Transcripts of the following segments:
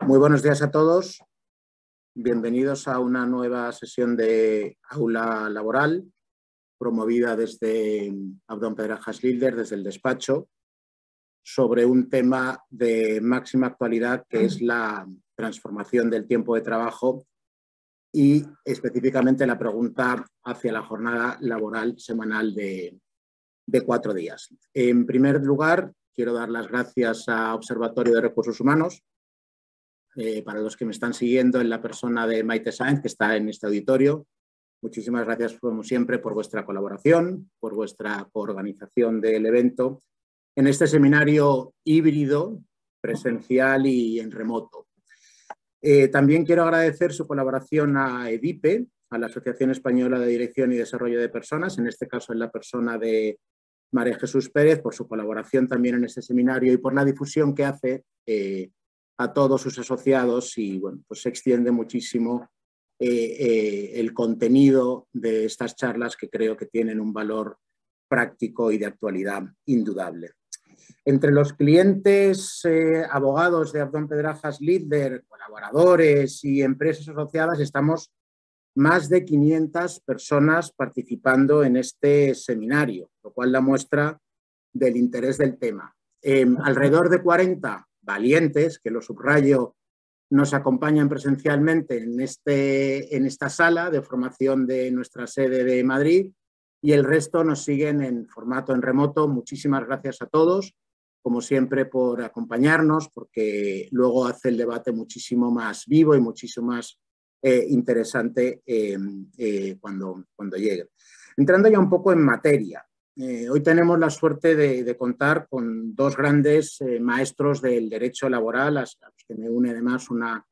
Muy buenos días a todos. Bienvenidos a una nueva sesión de Aula Laboral promovida desde Abdón Pedrajas Lilder, desde el despacho, sobre un tema de máxima actualidad que es la transformación del tiempo de trabajo y específicamente la pregunta hacia la jornada laboral semanal de 4 días. En primer lugar, quiero dar las gracias a Observatorio de Recursos Humanos, para los que me están siguiendo en la persona de Maite Sáenz, que está en este auditorio. Muchísimas gracias, como siempre, por vuestra colaboración, por vuestra coorganización del evento en este seminario híbrido, presencial y en remoto. También quiero agradecer su colaboración a EDIPE, a la Asociación Española de Dirección y Desarrollo de Personas, en este caso en la persona de María Jesús Pérez, por su colaboración también en este seminario y por la difusión que hace a todos sus asociados y bueno, pues se extiende muchísimo el contenido de estas charlas que creo que tienen un valor práctico y de actualidad indudable. Entre los clientes abogados de Abdón Pedrajas Lilder, colaboradores y empresas asociadas, estamos más de 500 personas participando en este seminario, lo cual da muestra del interés del tema. Alrededor de 40 valientes, que lo subrayo, nos acompañan presencialmente en esta sala de formación de nuestra sede de Madrid y el resto nos siguen en formato en remoto. Muchísimas gracias a todos, como siempre, por acompañarnos, porque luego hace el debate muchísimo más vivo y muchísimo más interesante cuando llegue. Entrando ya un poco en materia. Hoy tenemos la suerte de contar con dos grandes maestros del derecho laboral, a los que me une además una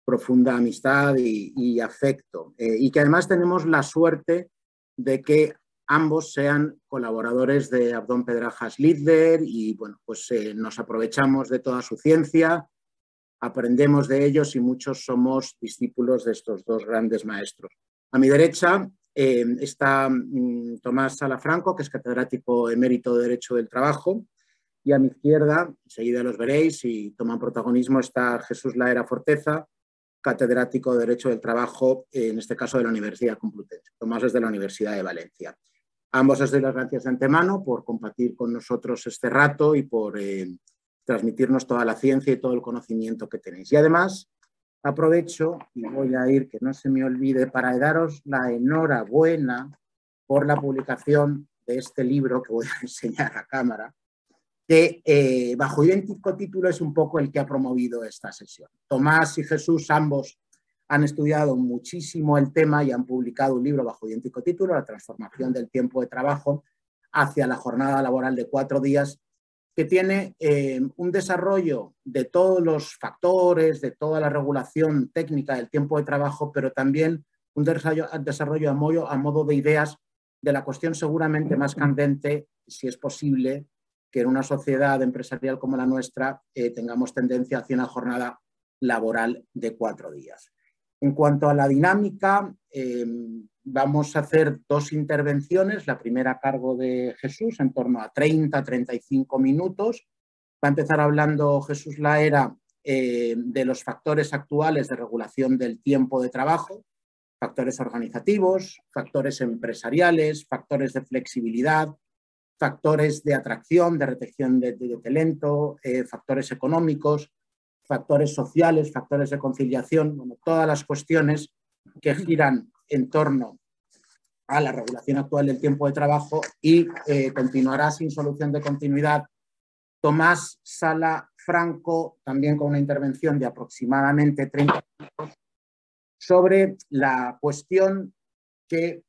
profunda amistad y afecto, y que además tenemos la suerte de que ambos sean colaboradores de Abdón Pedrajas Lilder y bueno, pues nos aprovechamos de toda su ciencia, aprendemos de ellos y muchos somos discípulos de estos dos grandes maestros. A mi derecha está Tomás Salafranco, que es catedrático emérito de Derecho del Trabajo, y a mi izquierda, enseguida los veréis y toman protagonismo, está Jesús Laera Forteza, catedrático de Derecho del Trabajo, en este caso de la Universidad Complutense. Tomás es de la Universidad de Valencia. Ambos os doy las gracias de antemano por compartir con nosotros este rato y por transmitirnos toda la ciencia y todo el conocimiento que tenéis. Y además, aprovecho y voy a ir, que no se me olvide, para daros la enhorabuena por la publicación de este libro que voy a enseñar a cámara, que bajo idéntico título es un poco el que ha promovido esta sesión. Tomás y Jesús ambos han estudiado muchísimo el tema y han publicado un libro bajo idéntico título, La transformación del tiempo de trabajo hacia la jornada laboral de 4 días, que tiene un desarrollo de todos los factores, de toda la regulación técnica del tiempo de trabajo, pero también un desarrollo a modo de ideas de la cuestión seguramente más candente, si es posible, que en una sociedad empresarial como la nuestra tengamos tendencia hacia una jornada laboral de 4 días. En cuanto a la dinámica, vamos a hacer 2 intervenciones, la primera a cargo de Jesús, en torno a 30-35 minutos. Va a empezar hablando Jesús Laera de los factores actuales de regulación del tiempo de trabajo, factores organizativos, factores empresariales, factores de flexibilidad, factores de atracción, de retención de talento, factores económicos, factores sociales, factores de conciliación, bueno, todas las cuestiones que giran en torno a la regulación actual del tiempo de trabajo y continuará sin solución de continuidad Tomás Salafranco, también con una intervención de aproximadamente 30 minutos sobre la cuestión que,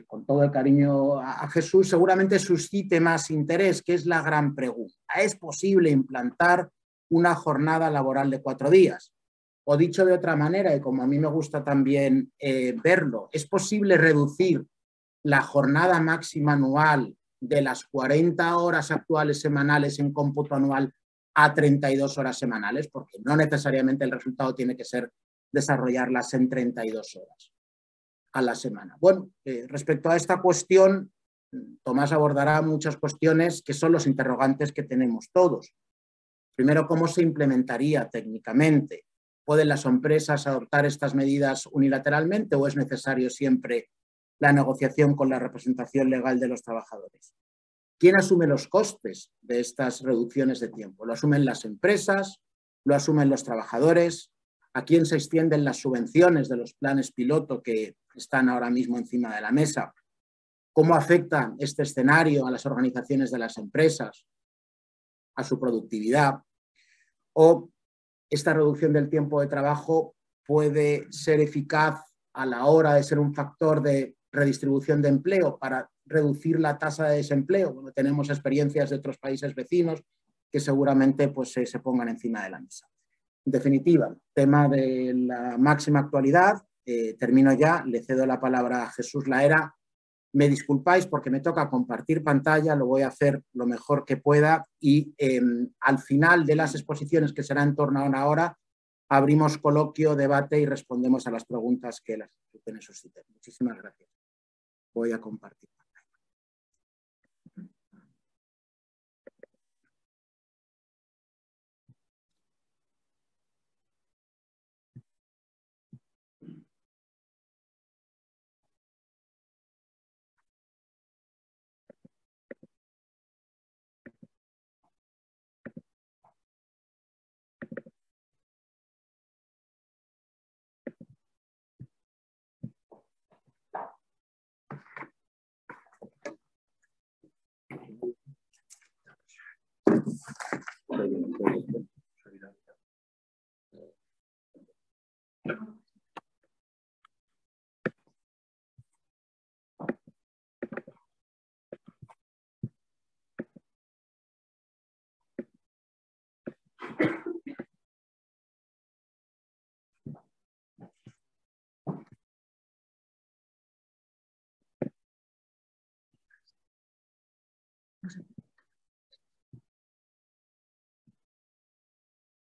con todo el cariño a Jesús, seguramente suscite más interés, que es la gran pregunta. ¿Es posible implantar una jornada laboral de 4 días? O dicho de otra manera, y como a mí me gusta también verlo, ¿es posible reducir la jornada máxima anual de las 40 horas actuales semanales en cómputo anual a 32 horas semanales? Porque no necesariamente el resultado tiene que ser desarrollarlas en 32 horas a la semana. Bueno, respecto a esta cuestión, Tomás abordará muchas cuestiones que son los interrogantes que tenemos todos. Primero, ¿cómo se implementaría técnicamente? ¿Pueden las empresas adoptar estas medidas unilateralmente o es necesario siempre la negociación con la representación legal de los trabajadores? ¿Quién asume los costes de estas reducciones de tiempo? ¿Lo asumen las empresas? ¿Lo asumen los trabajadores? ¿A quién se extienden las subvenciones de los planes piloto que están ahora mismo encima de la mesa? ¿Cómo afecta este escenario a las organizaciones de las empresas, a su productividad? ¿O esta reducción del tiempo de trabajo puede ser eficaz a la hora de ser un factor de redistribución de empleo para reducir la tasa de desempleo? Bueno, tenemos experiencias de otros países vecinos que seguramente pues, se pongan encima de la mesa. En definitiva, tema de la máxima actualidad. Termino ya, le cedo la palabra a Jesús Laera. Me disculpáis porque me toca compartir pantalla, lo voy a hacer lo mejor que pueda y al final de las exposiciones, que será en torno a una hora, abrimos coloquio, debate y respondemos a las preguntas que las instituciones susciten. Muchísimas gracias. Voy a compartir pantalla.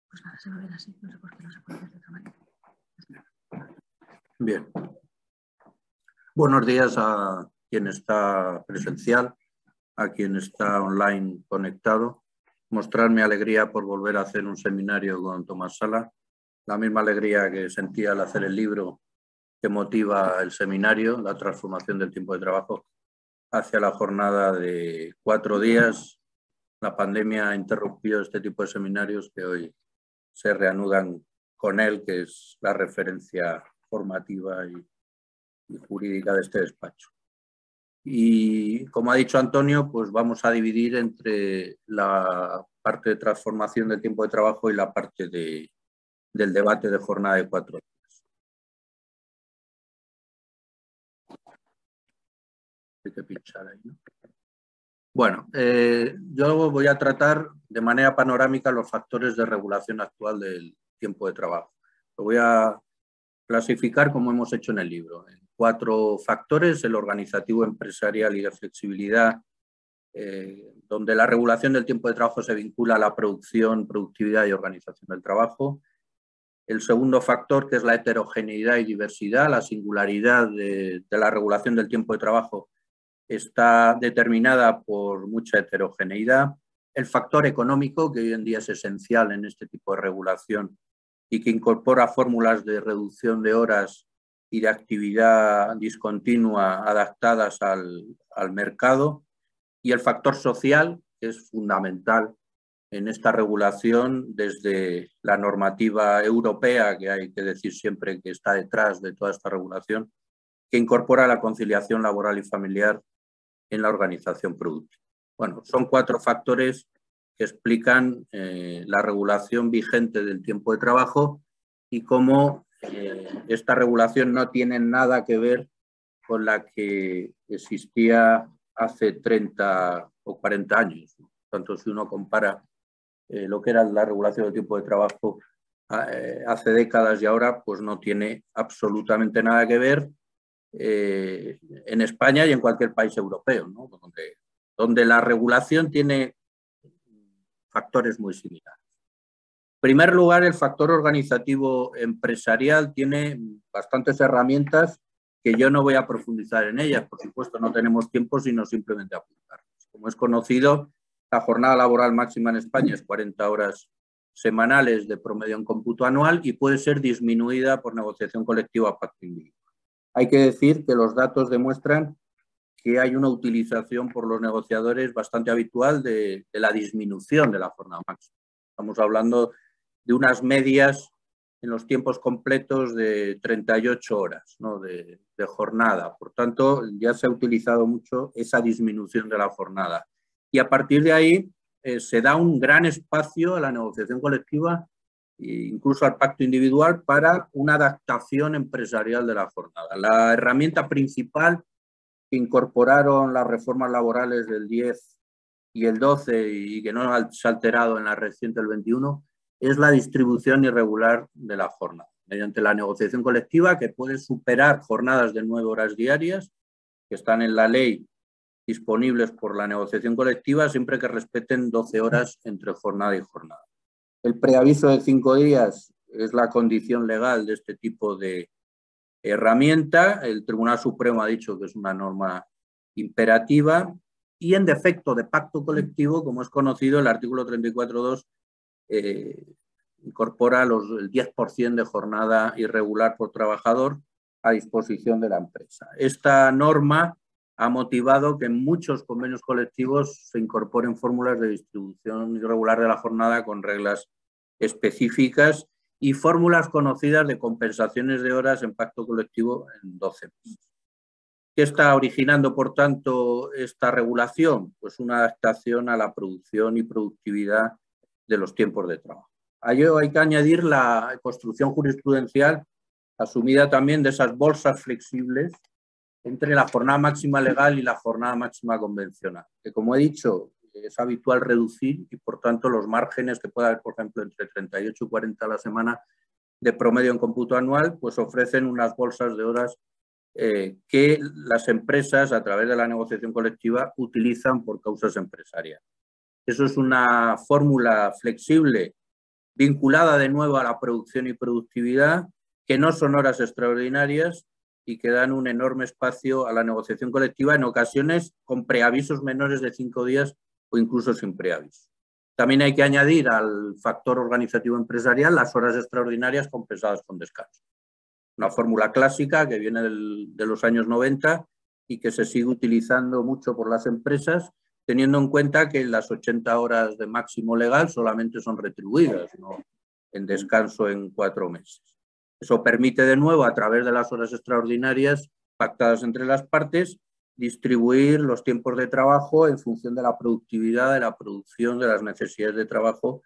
Pues nada, se va a ver así, no sé por qué no se puede ver de otra manera. Bien. Buenos días a quien está presencial, a quien está online conectado. Mostrar mi alegría por volver a hacer un seminario con Tomás Sala, la misma alegría que sentía al hacer el libro que motiva el seminario, la transformación del tiempo de trabajo, hacia la jornada de 4 días. La pandemia ha interrumpido este tipo de seminarios que hoy se reanudan con él, que es la referencia formativa y jurídica de este despacho. Y como ha dicho Antonio, pues vamos a dividir entre la parte de transformación del tiempo de trabajo y la parte del debate de jornada de 4 días. Hay que pinchar ahí, ¿no? Bueno, yo voy a tratar de manera panorámica los factores de regulación actual del tiempo de trabajo. Lo voy a clasificar como hemos hecho en el libro, en 4 factores: el organizativo, empresarial y de flexibilidad, donde la regulación del tiempo de trabajo se vincula a la producción, productividad y organización del trabajo. El segundo factor, que es la heterogeneidad y diversidad, la singularidad de la regulación del tiempo de trabajo está determinada por mucha heterogeneidad. El factor económico, que hoy en día es esencial en este tipo de regulación y que incorpora fórmulas de reducción de horas y de actividad discontinua adaptadas al mercado. Y el factor social, que es fundamental en esta regulación desde la normativa europea, que hay que decir siempre que está detrás de toda esta regulación, que incorpora la conciliación laboral y familiar en la organización productiva. Bueno, son 4 factores que explican la regulación vigente del tiempo de trabajo y cómo esta regulación no tiene nada que ver con la que existía hace 30 o 40 años. Tanto si uno compara lo que era la regulación del tiempo de trabajo hace décadas y ahora, pues no tiene absolutamente nada que ver en España y en cualquier país europeo, ¿no? donde la regulación tiene factores muy similares. En primer lugar, el factor organizativo empresarial tiene bastantes herramientas que yo no voy a profundizar en ellas. Por supuesto, no tenemos tiempo, sino simplemente apuntarlas. Como es conocido, la jornada laboral máxima en España es 40 horas semanales de promedio en cómputo anual y puede ser disminuida por negociación colectiva a pacto individual. Hay que decir que los datos demuestran que hay una utilización por los negociadores bastante habitual de la disminución de la jornada máxima. Estamos hablando de unas medias en los tiempos completos de 38 horas, ¿no? de jornada. Por tanto, ya se ha utilizado mucho esa disminución de la jornada. Y a partir de ahí se da un gran espacio a la negociación colectiva e incluso al pacto individual para una adaptación empresarial de la jornada. La herramienta principal que incorporaron las reformas laborales del 10 y el 12 y que no se ha alterado en la reciente del 21 es la distribución irregular de la jornada, mediante la negociación colectiva que puede superar jornadas de 9 horas diarias que están en la ley disponibles por la negociación colectiva siempre que respeten 12 horas entre jornada y jornada. El preaviso de 5 días es la condición legal de este tipo de herramienta. El Tribunal Supremo ha dicho que es una norma imperativa y en defecto de pacto colectivo, como es conocido, el artículo 34.2 incorpora el 10% de jornada irregular por trabajador a disposición de la empresa. Esta norma ha motivado que en muchos convenios colectivos se incorporen fórmulas de distribución irregular de la jornada con reglas específicas y fórmulas conocidas de compensaciones de horas en pacto colectivo en 12 meses. ¿Qué está originando, por tanto, esta regulación? Pues una adaptación a la producción y productividad de los tiempos de trabajo. A ello hay que añadir la construcción jurisprudencial asumida también de esas bolsas flexibles entre la jornada máxima legal y la jornada máxima convencional, que como he dicho es habitual reducir y por tanto los márgenes que pueda haber, por ejemplo, entre 38 y 40 a la semana de promedio en cómputo anual, pues ofrecen unas bolsas de horas que las empresas a través de la negociación colectiva utilizan por causas empresariales. Eso es una fórmula flexible vinculada de nuevo a la producción y productividad, que no son horas extraordinarias y que dan un enorme espacio a la negociación colectiva, en ocasiones con preavisos menores de 5 días o incluso sin preaviso. También hay que añadir al factor organizativo empresarial las horas extraordinarias compensadas con descanso. Una fórmula clásica que viene de los años 90 y que se sigue utilizando mucho por las empresas, teniendo en cuenta que las 80 horas de máximo legal solamente son retribuidas, no en descanso en 4 meses. Eso permite de nuevo, a través de las horas extraordinarias pactadas entre las partes, distribuir los tiempos de trabajo en función de la productividad, de la producción, de las necesidades de trabajo,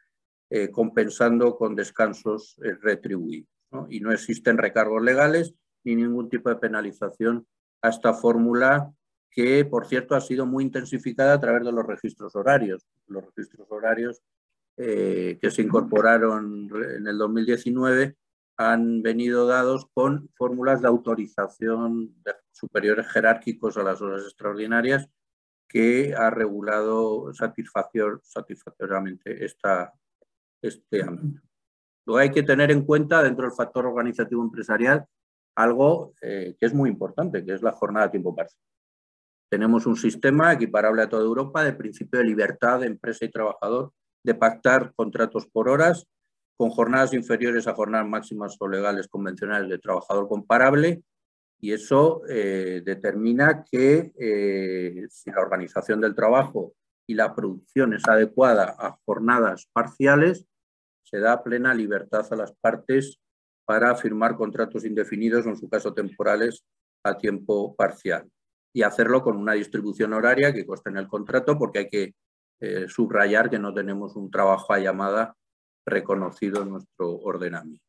compensando con descansos retribuidos, ¿no? Y no existen recargos legales ni ningún tipo de penalización a esta fórmula que, por cierto, ha sido muy intensificada a través de los registros horarios. Los registros horarios que se incorporaron en el 2019 han venido dados con fórmulas de autorización de superiores jerárquicos a las horas extraordinarias que ha regulado satisfactoriamente este ámbito. Luego hay que tener en cuenta, dentro del factor organizativo empresarial, algo que es muy importante, que es la jornada a tiempo parcial. Tenemos un sistema equiparable a toda Europa de principio de libertad de empresa y trabajador, de pactar contratos por horas, con jornadas inferiores a jornadas máximas o legales convencionales de trabajador comparable, y eso determina que si la organización del trabajo y la producción es adecuada a jornadas parciales, se da plena libertad a las partes para firmar contratos indefinidos o, en su caso, temporales a tiempo parcial, y hacerlo con una distribución horaria que conste en el contrato, porque hay que subrayar que no tenemos un trabajo a llamada reconocido en nuestro ordenamiento.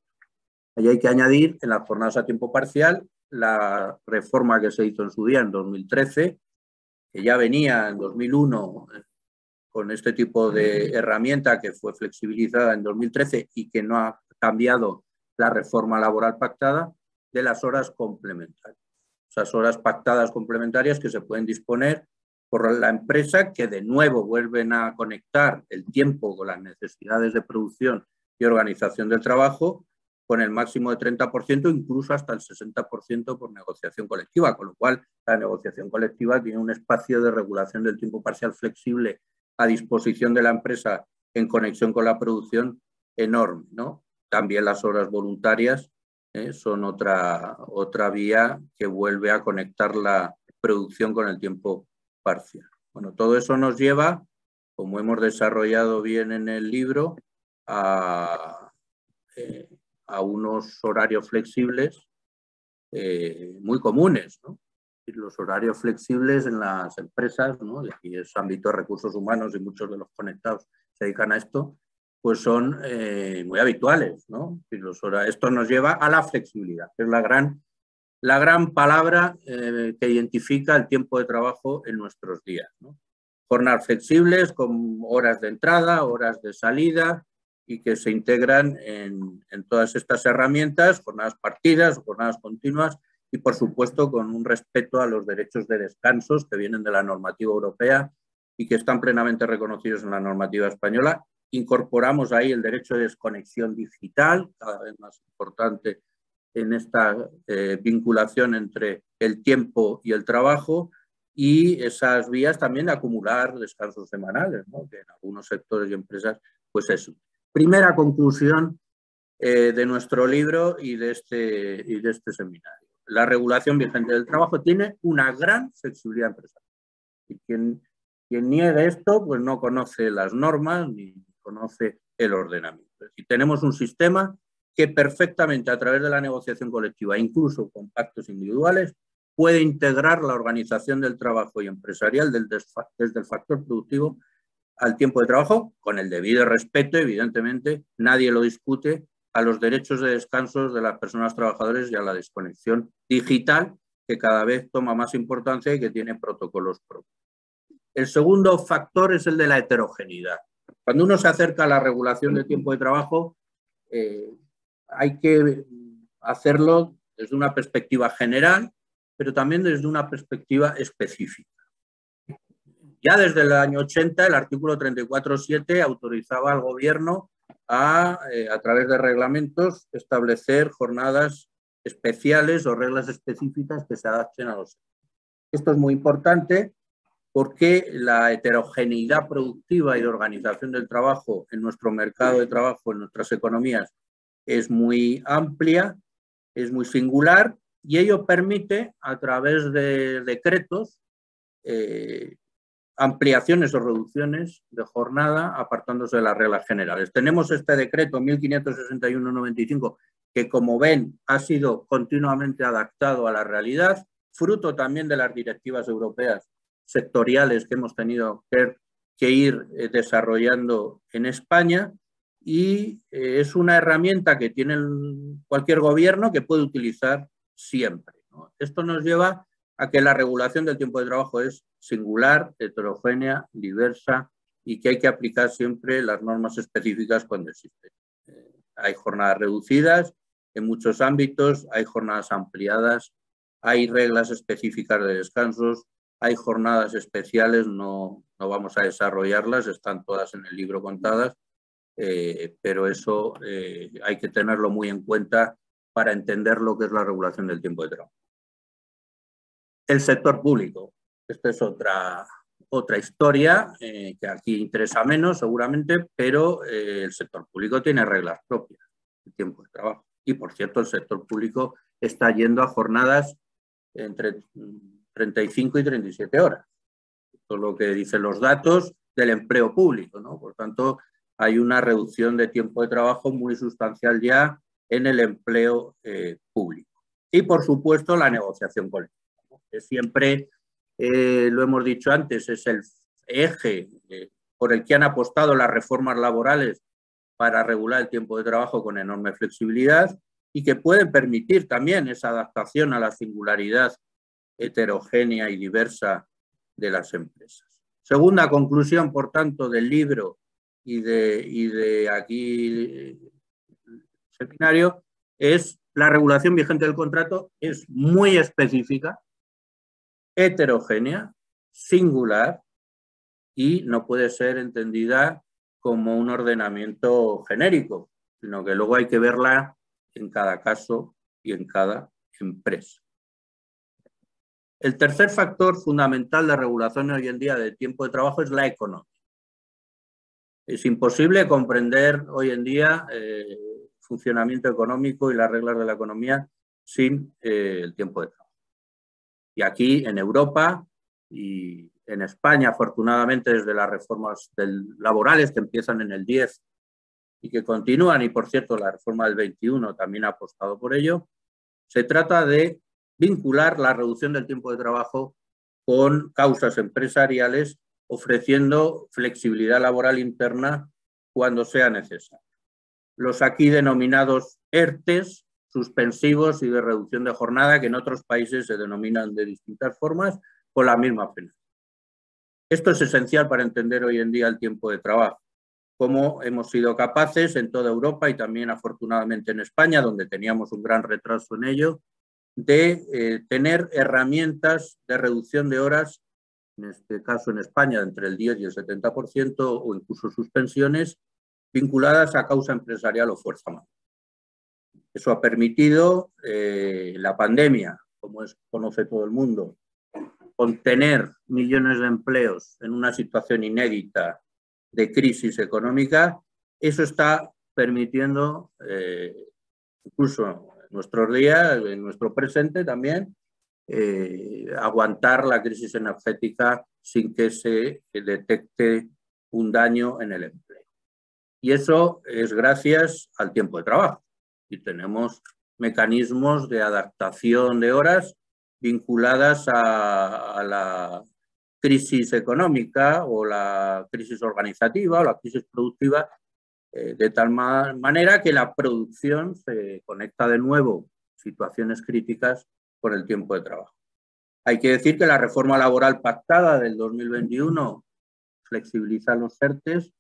Ahí hay que añadir en las jornadas a tiempo parcial la reforma que se hizo en su día en 2013, que ya venía en 2001 con este tipo de herramienta que fue flexibilizada en 2013 y que no ha cambiado la reforma laboral pactada, de las horas complementarias. Esas horas pactadas complementarias que se pueden disponer por la empresa, que de nuevo vuelven a conectar el tiempo con las necesidades de producción y organización del trabajo, con el máximo de 30%, incluso hasta el 60% por negociación colectiva, con lo cual la negociación colectiva tiene un espacio de regulación del tiempo parcial flexible a disposición de la empresa en conexión con la producción enorme, ¿no? También las horas voluntarias son otra vía que vuelve a conectar la producción con el tiempo parcial. Bueno, todo eso nos lleva, como hemos desarrollado bien en el libro, a unos horarios flexibles muy comunes, ¿no? Los horarios flexibles en las empresas, ¿no? Y es ámbito de recursos humanos y muchos de los conectados se dedican a esto, pues son muy habituales, ¿no? Esto nos lleva a la flexibilidad, que es la gran palabra que identifica el tiempo de trabajo en nuestros días, ¿no? Jornadas flexibles con horas de entrada, horas de salida y que se integran en todas estas herramientas, jornadas partidas, jornadas continuas y, por supuesto, con un respeto a los derechos de descansos que vienen de la normativa europea y que están plenamente reconocidos en la normativa española. Incorporamos ahí el derecho de desconexión digital, cada vez más importante en esta vinculación entre el tiempo y el trabajo, y esas vías también de acumular descansos semanales, ¿no? Que en algunos sectores y empresas pues es útil. Primera conclusión de nuestro libro y de este seminario. La regulación vigente del trabajo tiene una gran flexibilidad empresarial. Y quien niegue esto, pues no conoce las normas ni conoce el ordenamiento. Y tenemos un sistema que perfectamente a través de la negociación colectiva, incluso con pactos individuales, puede integrar la organización del trabajo y empresarial desde el factor productivo al tiempo de trabajo, con el debido respeto, evidentemente, nadie lo discute, a los derechos de descanso de las personas trabajadoras y a la desconexión digital, que cada vez toma más importancia y que tiene protocolos propios. El segundo factor es el de la heterogeneidad. Cuando uno se acerca a la regulación del tiempo de trabajo, hay que hacerlo desde una perspectiva general, pero también desde una perspectiva específica. Ya desde el año 80, el artículo 34.7 autorizaba al gobierno a través de reglamentos, establecer jornadas especiales o reglas específicas que se adapten a los sectores. Esto es muy importante porque la heterogeneidad productiva y de organización del trabajo en nuestro mercado de trabajo, en nuestras economías, es muy amplia, es muy singular, y ello permite, a través de decretos, ampliaciones o reducciones de jornada apartándose de las reglas generales. Tenemos este decreto 1561-95 que, como ven, ha sido continuamente adaptado a la realidad, fruto también de las directivas europeas sectoriales que hemos tenido que ir desarrollando en España, y es una herramienta que tiene cualquier gobierno que puede utilizar siempre, ¿no? Esto nos lleva a que la regulación del tiempo de trabajo es singular, heterogénea, diversa, y que hay que aplicar siempre las normas específicas cuando existen. Hay jornadas reducidas en muchos ámbitos, hay jornadas ampliadas, hay reglas específicas de descansos, hay jornadas especiales, no vamos a desarrollarlas, están todas en el libro contadas, pero eso hay que tenerlo muy en cuenta para entender lo que es la regulación del tiempo de trabajo. El sector público. Esta es otra historia que aquí interesa menos seguramente, pero el sector público tiene reglas propias de tiempo de trabajo. Y, por cierto, el sector público está yendo a jornadas entre 35 y 37 horas. Esto es lo que dicen los datos del empleo público, ¿no? Por tanto, hay una reducción de tiempo de trabajo muy sustancial ya en el empleo público. Y, por supuesto, la negociación colectiva. Siempre, lo hemos dicho antes, es el eje por el que han apostado las reformas laborales para regular el tiempo de trabajo con enorme flexibilidad y que pueden permitir también esa adaptación a la singularidad heterogénea y diversa de las empresas. Segunda conclusión, por tanto, del libro y de aquí el seminario es la regulación vigente del contrato es muy específica, heterogénea, singular, y no puede ser entendida como un ordenamiento genérico, sino que luego hay que verla en cada caso y en cada empresa. El tercer factor fundamental de regulación hoy en día del tiempo de trabajo es la economía. Es imposible comprender hoy en día el funcionamiento económico y las reglas de la economía sin el tiempo de trabajo. Y aquí en Europa y en España, afortunadamente, desde las reformas laborales que empiezan en el 10 y que continúan, y por cierto la reforma del 21 también ha apostado por ello, se trata de vincular la reducción del tiempo de trabajo con causas empresariales, ofreciendo flexibilidad laboral interna cuando sea necesario. Los aquí denominados ERTES, suspensivos y de reducción de jornada, que en otros países se denominan de distintas formas, con la misma finalidad. Esto es esencial para entender hoy en día el tiempo de trabajo, cómo hemos sido capaces en toda Europa y también afortunadamente en España, donde teníamos un gran retraso en ello, de tener herramientas de reducción de horas, en este caso en España entre el 10 y el 70%, o incluso suspensiones, vinculadas a causa empresarial o fuerza mayor. Eso ha permitido la pandemia, como conoce todo el mundo, contener millones de empleos en una situación inédita de crisis económica. Eso está permitiendo, incluso en nuestros días, en nuestro presente también, aguantar la crisis energética sin que se detecte un daño en el empleo. Y eso es gracias al tiempo de trabajo. Y tenemos mecanismos de adaptación de horas vinculadas a la crisis económica o la crisis organizativa o la crisis productiva, de tal manera que la producción se conecta de nuevo situaciones críticas con el tiempo de trabajo. Hay que decir que la reforma laboral pactada del 2021 flexibiliza los ERTES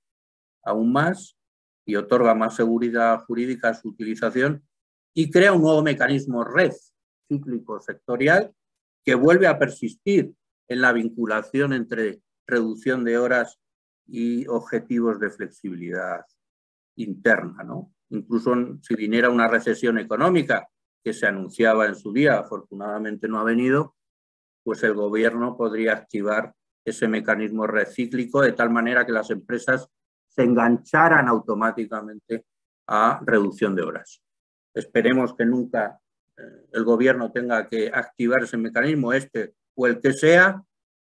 aún más y otorga más seguridad jurídica a su utilización y crea un nuevo mecanismo red cíclico sectorial que vuelve a persistir en la vinculación entre reducción de horas y objetivos de flexibilidad interna, ¿no? Incluso si viniera una recesión económica que se anunciaba en su día, afortunadamente no ha venido, pues el gobierno podría activar ese mecanismo recíclico de tal manera que las empresas se engancharan automáticamente a reducción de horas. Esperemos que nunca el gobierno tenga que activar ese mecanismo, este o el que sea,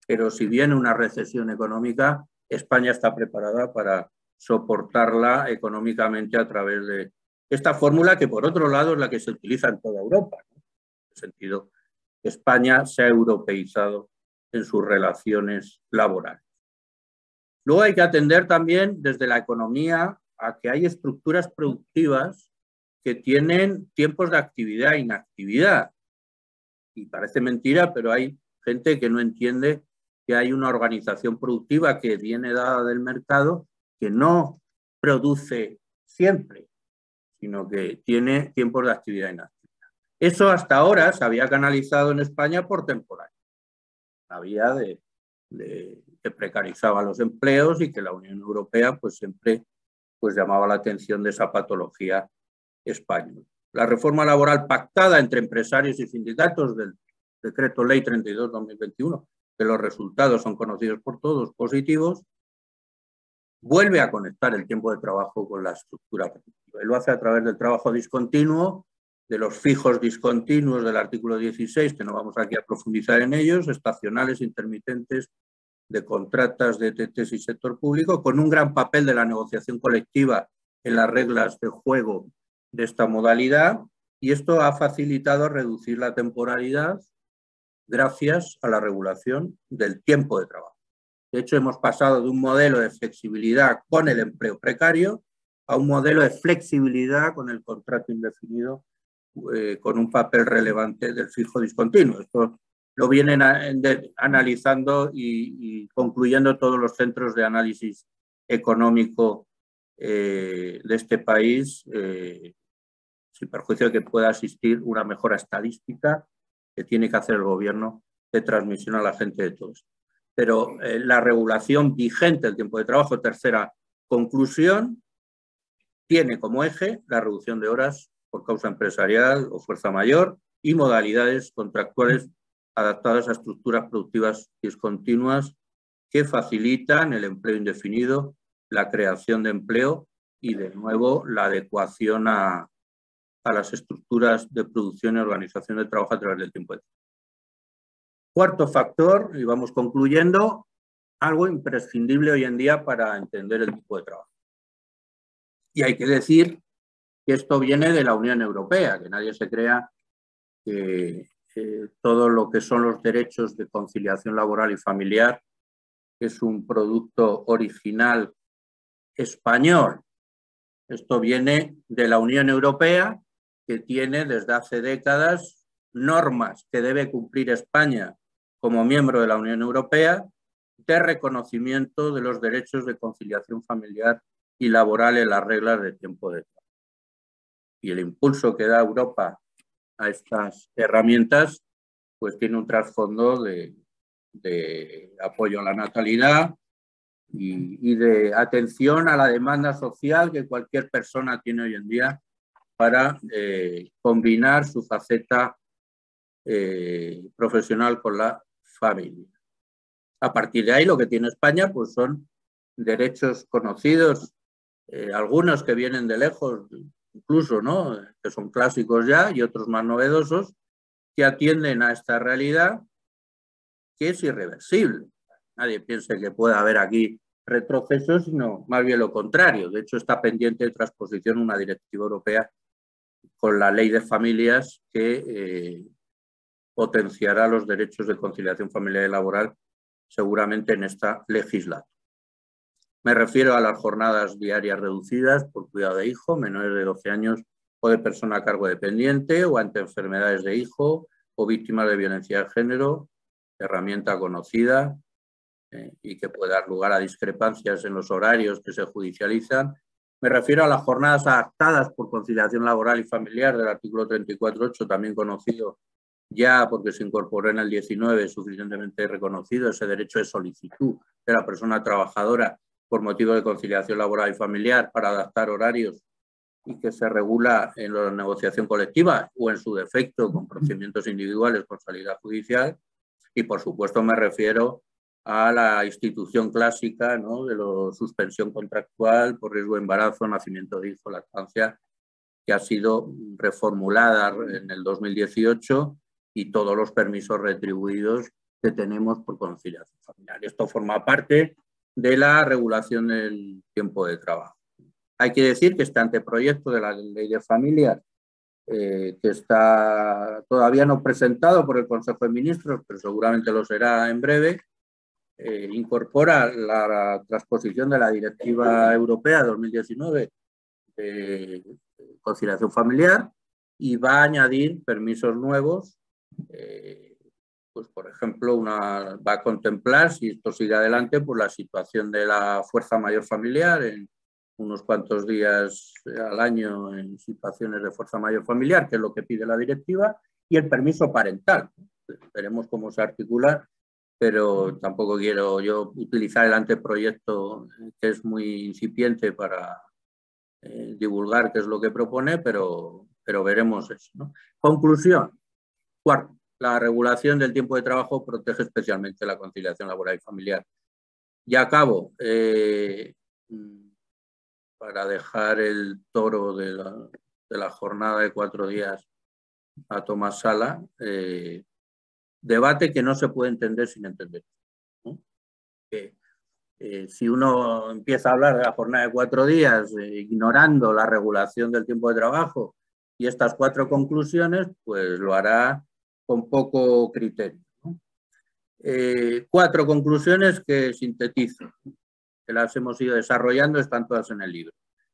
pero si viene una recesión económica, España está preparada para soportarla económicamente a través de esta fórmula que, por otro lado, es la que se utiliza en toda Europa, ¿no? En el sentido que España se ha europeizado en sus relaciones laborales. Luego hay que atender también desde la economía a que hay estructuras productivas que tienen tiempos de actividad e inactividad. Y parece mentira, pero hay gente que no entiende que hay una organización productiva que viene dada del mercado que no produce siempre, sino que tiene tiempos de actividad e inactividad. Eso hasta ahora se había canalizado en España por temporal. Había que precarizaba los empleos y que la Unión Europea pues siempre llamaba la atención de esa patología española. La reforma laboral pactada entre empresarios y sindicatos del Decreto Ley 32/2021, que los resultados son conocidos por todos, positivos, vuelve a conectar el tiempo de trabajo con la estructura productiva. Y lo hace a través del trabajo discontinuo, de los fijos discontinuos del artículo 16, que no vamos aquí a profundizar en ellos, estacionales, intermitentes, de contratas, de ETTs y sector público, con un gran papel de la negociación colectiva en las reglas de juego de esta modalidad, y esto ha facilitado reducir la temporalidad gracias a la regulación del tiempo de trabajo. De hecho, hemos pasado de un modelo de flexibilidad con el empleo precario a un modelo de flexibilidad con el contrato indefinido, con un papel relevante del fijo discontinuo. Esto lo vienen analizando y concluyendo todos los centros de análisis económico de este país, sin perjuicio de que pueda existir una mejora estadística que tiene que hacer el gobierno de transmisión a la gente de todo esto. Pero la regulación vigente del tiempo de trabajo, tercera conclusión, tiene como eje la reducción de horas por causa empresarial o fuerza mayor y modalidades contractuales adaptadas a estructuras productivas discontinuas que facilitan el empleo indefinido la creación de empleo y, de nuevo, la adecuación a las estructuras de producción y organización de trabajo a través del tiempo de trabajo. Cuarto factor, y vamos concluyendo, algo imprescindible hoy en día para entender el tipo de trabajo. Y hay que decir que esto viene de la Unión Europea, que nadie se crea que todo lo que son los derechos de conciliación laboral y familiar es un producto original español. Esto viene de la Unión Europea, que tiene desde hace décadas normas que debe cumplir España como miembro de la Unión Europea de reconocimiento de los derechos de conciliación familiar y laboral en las reglas de tiempo de trabajo. Y el impulso que da Europa a estas herramientas pues tiene un trasfondo de apoyo a la natalidad y de atención a la demanda social que cualquier persona tiene hoy en día para combinar su faceta profesional con la familia. A partir de ahí lo que tiene España pues son derechos conocidos, algunos que vienen de lejos, incluso, ¿no?, que son clásicos ya, y otros más novedosos, que atienden a esta realidad que es irreversible. Nadie piense que pueda haber aquí retrocesos, sino más bien lo contrario. De hecho, está pendiente de transposición una directiva europea con la ley de familias que potenciará los derechos de conciliación familiar y laboral seguramente en esta legislatura. Me refiero a las jornadas diarias reducidas por cuidado de hijo, menores de 12 años o de persona a cargo dependiente o ante enfermedades de hijo o víctimas de violencia de género, herramienta conocida y que puede dar lugar a discrepancias en los horarios que se judicializan. Me refiero a las jornadas adaptadas por conciliación laboral y familiar del artículo 34.8, también conocido ya porque se incorporó en el 19, suficientemente reconocido ese derecho de solicitud de la persona trabajadora por motivo de conciliación laboral y familiar para adaptar horarios y que se regula en la negociación colectiva o en su defecto con procedimientos individuales con salida judicial. Y por supuesto me refiero a la institución clásica, ¿no?, de la suspensión contractual por riesgo de embarazo, nacimiento de hijo, lactancia, que ha sido reformulada en el 2018, y todos los permisos retribuidos que tenemos por conciliación familiar. Esto forma parte de la regulación del tiempo de trabajo. Hay que decir que este anteproyecto de la Ley de Familias, que está todavía no presentado por el Consejo de Ministros, pero seguramente lo será en breve, incorpora la transposición de la Directiva Europea 2019 de conciliación familiar y va a añadir permisos nuevos. Pues por ejemplo, va a contemplar, si esto sigue adelante, pues la situación de la fuerza mayor familiar en unos cuantos días al año en situaciones de fuerza mayor familiar, que es lo que pide la directiva, y el permiso parental. Veremos cómo se articula, pero tampoco quiero yo utilizar el anteproyecto, que es muy incipiente, para divulgar qué es lo que propone, pero veremos eso, ¿no? Conclusión. Cuarto, la regulación del tiempo de trabajo protege especialmente la conciliación laboral y familiar. Ya acabo. Para dejar el toro de la jornada de 4 días a Tomás Sala, debate que no se puede entender sin entender, ¿no? Si uno empieza a hablar de la jornada de 4 días, ignorando la regulación del tiempo de trabajo y estas 4 conclusiones, pues lo hará con poco criterio, ¿no? 4 conclusiones que sintetizo, que las hemos ido desarrollando, están todas en el libro.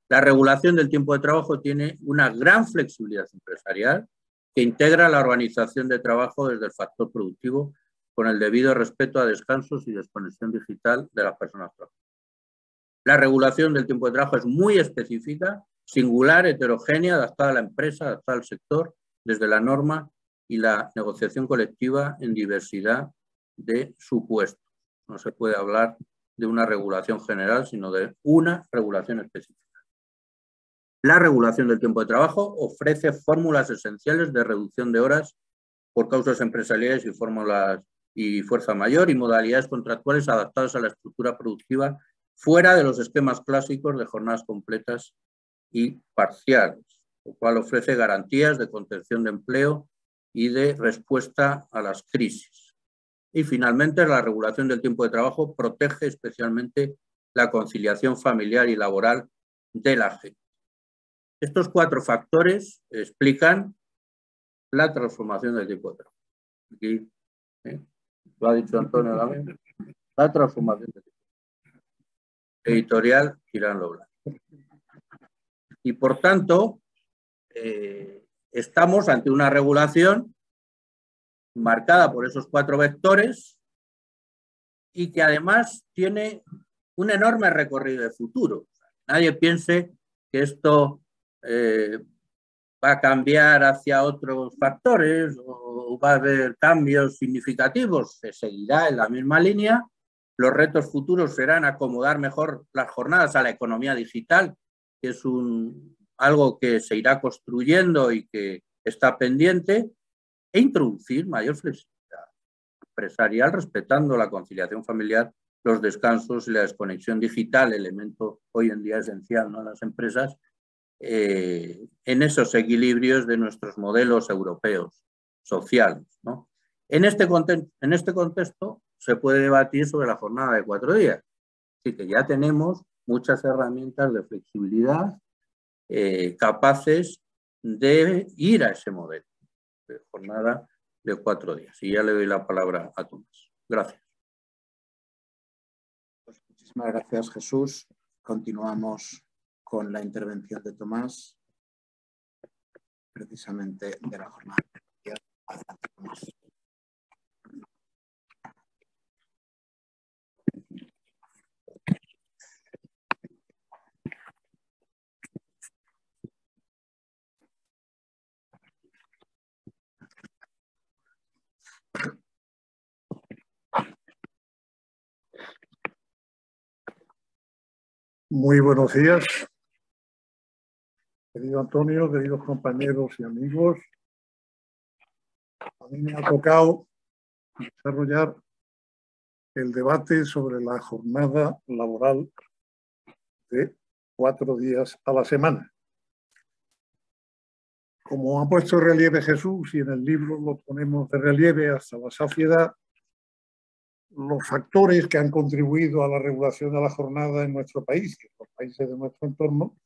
La regulación del tiempo de trabajo tiene una gran flexibilidad empresarial que integra la organización de trabajo desde el factor productivo con el debido respeto a descansos y desconexión digital de las personas trabajadoras. La regulación del tiempo de trabajo es muy específica, singular, heterogénea, adaptada a la empresa, adaptada al sector, desde la norma y la negociación colectiva en diversidad de supuestos. No se puede hablar de una regulación general, sino de una regulación específica. La regulación del tiempo de trabajo ofrece fórmulas esenciales de reducción de horas por causas empresariales y fuerza mayor y modalidades contractuales adaptadas a la estructura productiva fuera de los esquemas clásicos de jornadas completas y parciales, lo cual ofrece garantías de contención de empleo y de respuesta a las crisis. Y finalmente, la regulación del tiempo de trabajo protege especialmente la conciliación familiar y laboral de la gente. Estos 4 factores explican la transformación del tiempo de trabajo. Aquí lo ha dicho Antonio también, la transformación del tiempo de trabajo. Editorial Girán Loblan. Y por tanto, estamos ante una regulación marcada por esos 4 vectores y que además tiene un enorme recorrido de futuro. Nadie piense que esto va a cambiar hacia otros factores o va a haber cambios significativos. Se seguirá en la misma línea. Los retos futuros serán acomodar mejor las jornadas a la economía digital, que es algo que se irá construyendo y que está pendiente, e introducir mayor flexibilidad empresarial respetando la conciliación familiar, los descansos y la desconexión digital, elemento hoy en día esencial, ¿no?, en las empresas, en esos equilibrios de nuestros modelos europeos sociales, ¿no? En este contexto se puede debatir sobre la jornada de 4 días. Así que ya tenemos muchas herramientas de flexibilidad capaces de ir a ese modelo de jornada de 4 días. Y ya le doy la palabra a Tomás. Gracias. Pues muchísimas gracias, Jesús. Continuamos con la intervención de Tomás, precisamente de la jornada. Adelante, Tomás. Muy buenos días, querido Antonio, queridos compañeros y amigos. A mí me ha tocado desarrollar el debate sobre la jornada laboral de 4 días a la semana. Como ha puesto en relieve Jesús, y en el libro lo ponemos de relieve hasta la saciedad, los factores que han contribuido a la regulación de la jornada en nuestro país y en los países de nuestro entorno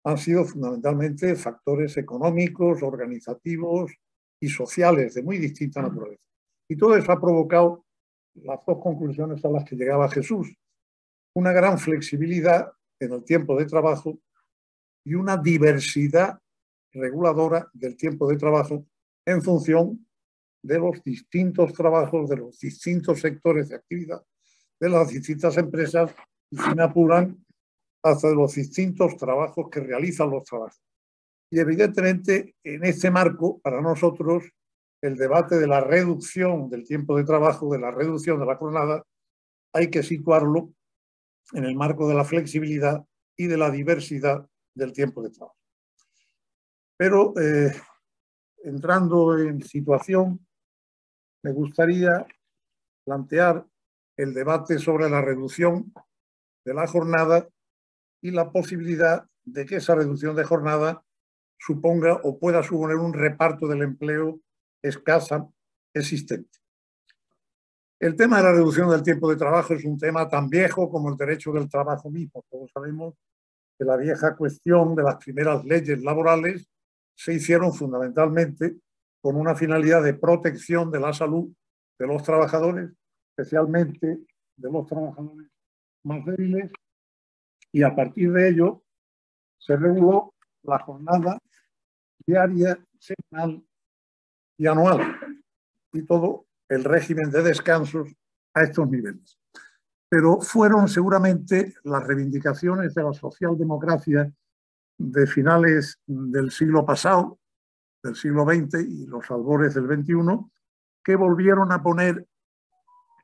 han sido fundamentalmente factores económicos, organizativos y sociales de muy distinta naturaleza. Y todo eso ha provocado las 2 conclusiones a las que llegaba Jesús: una gran flexibilidad en el tiempo de trabajo y una diversidad reguladora del tiempo de trabajo en función de los distintos trabajos, de los distintos sectores de actividad, de las distintas empresas y, si me apuran, hasta de los distintos trabajos que realizan los trabajadores. Y evidentemente, en este marco, para nosotros, el debate de la reducción del tiempo de trabajo, de la reducción de la jornada, hay que situarlo en el marco de la flexibilidad y de la diversidad del tiempo de trabajo. Pero, entrando en situación, me gustaría plantear el debate sobre la reducción de la jornada y la posibilidad de que esa reducción de jornada suponga o pueda suponer un reparto del empleo escasa existente. El tema de la reducción del tiempo de trabajo es un tema tan viejo como el derecho del trabajo mismo. Todos sabemos que la vieja cuestión de las primeras leyes laborales se hicieron fundamentalmente con una finalidad de protección de la salud de los trabajadores, especialmente de los trabajadores más débiles, y a partir de ello se reguló la jornada diaria, semanal y anual, y todo el régimen de descansos a estos niveles. Pero fueron seguramente las reivindicaciones de la socialdemocracia de finales del siglo pasado, del siglo XX y los albores del XXI, que volvieron a poner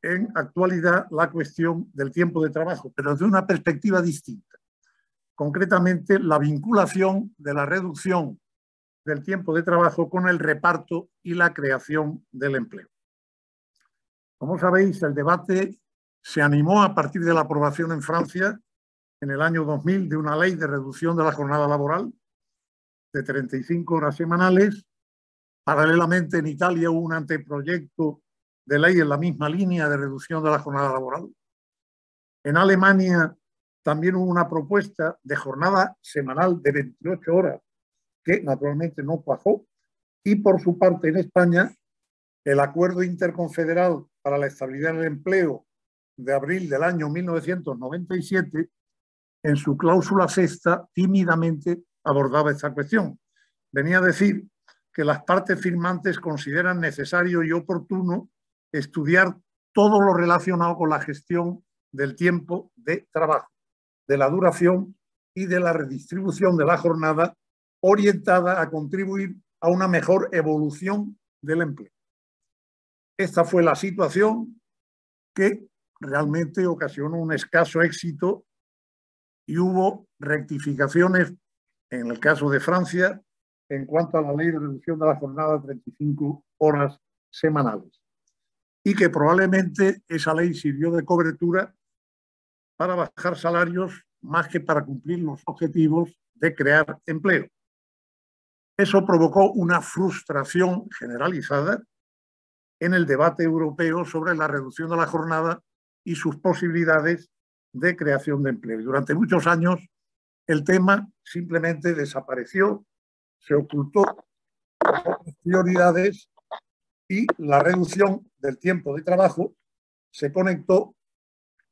en actualidad la cuestión del tiempo de trabajo, pero desde una perspectiva distinta. Concretamente, la vinculación de la reducción del tiempo de trabajo con el reparto y la creación del empleo. Como sabéis, el debate se animó a partir de la aprobación en Francia en el año 2000 de una ley de reducción de la jornada laboral de 35 horas semanales. Paralelamente, en Italia hubo un anteproyecto de ley en la misma línea de reducción de la jornada laboral. En Alemania también hubo una propuesta de jornada semanal de 28 horas, que naturalmente no cuajó. Y por su parte, en España, el Acuerdo Interconfederal para la Estabilidad del Empleo de abril del año 1997, en su cláusula sexta, tímidamente abordaba esta cuestión. Venía a decir que las partes firmantes consideran necesario y oportuno estudiar todo lo relacionado con la gestión del tiempo de trabajo, de la duración y de la redistribución de la jornada, orientada a contribuir a una mejor evolución del empleo. Esta fue la situación que realmente ocasionó un escaso éxito y hubo rectificaciones en el caso de Francia en cuanto a la ley de reducción de la jornada a 35 horas semanales, y que probablemente esa ley sirvió de cobertura para bajar salarios más que para cumplir los objetivos de crear empleo. Eso provocó una frustración generalizada en el debate europeo sobre la reducción de la jornada y sus posibilidades de creación de empleo. Y durante muchos años el tema simplemente desapareció, se ocultó otras prioridades y la reducción del tiempo de trabajo se conectó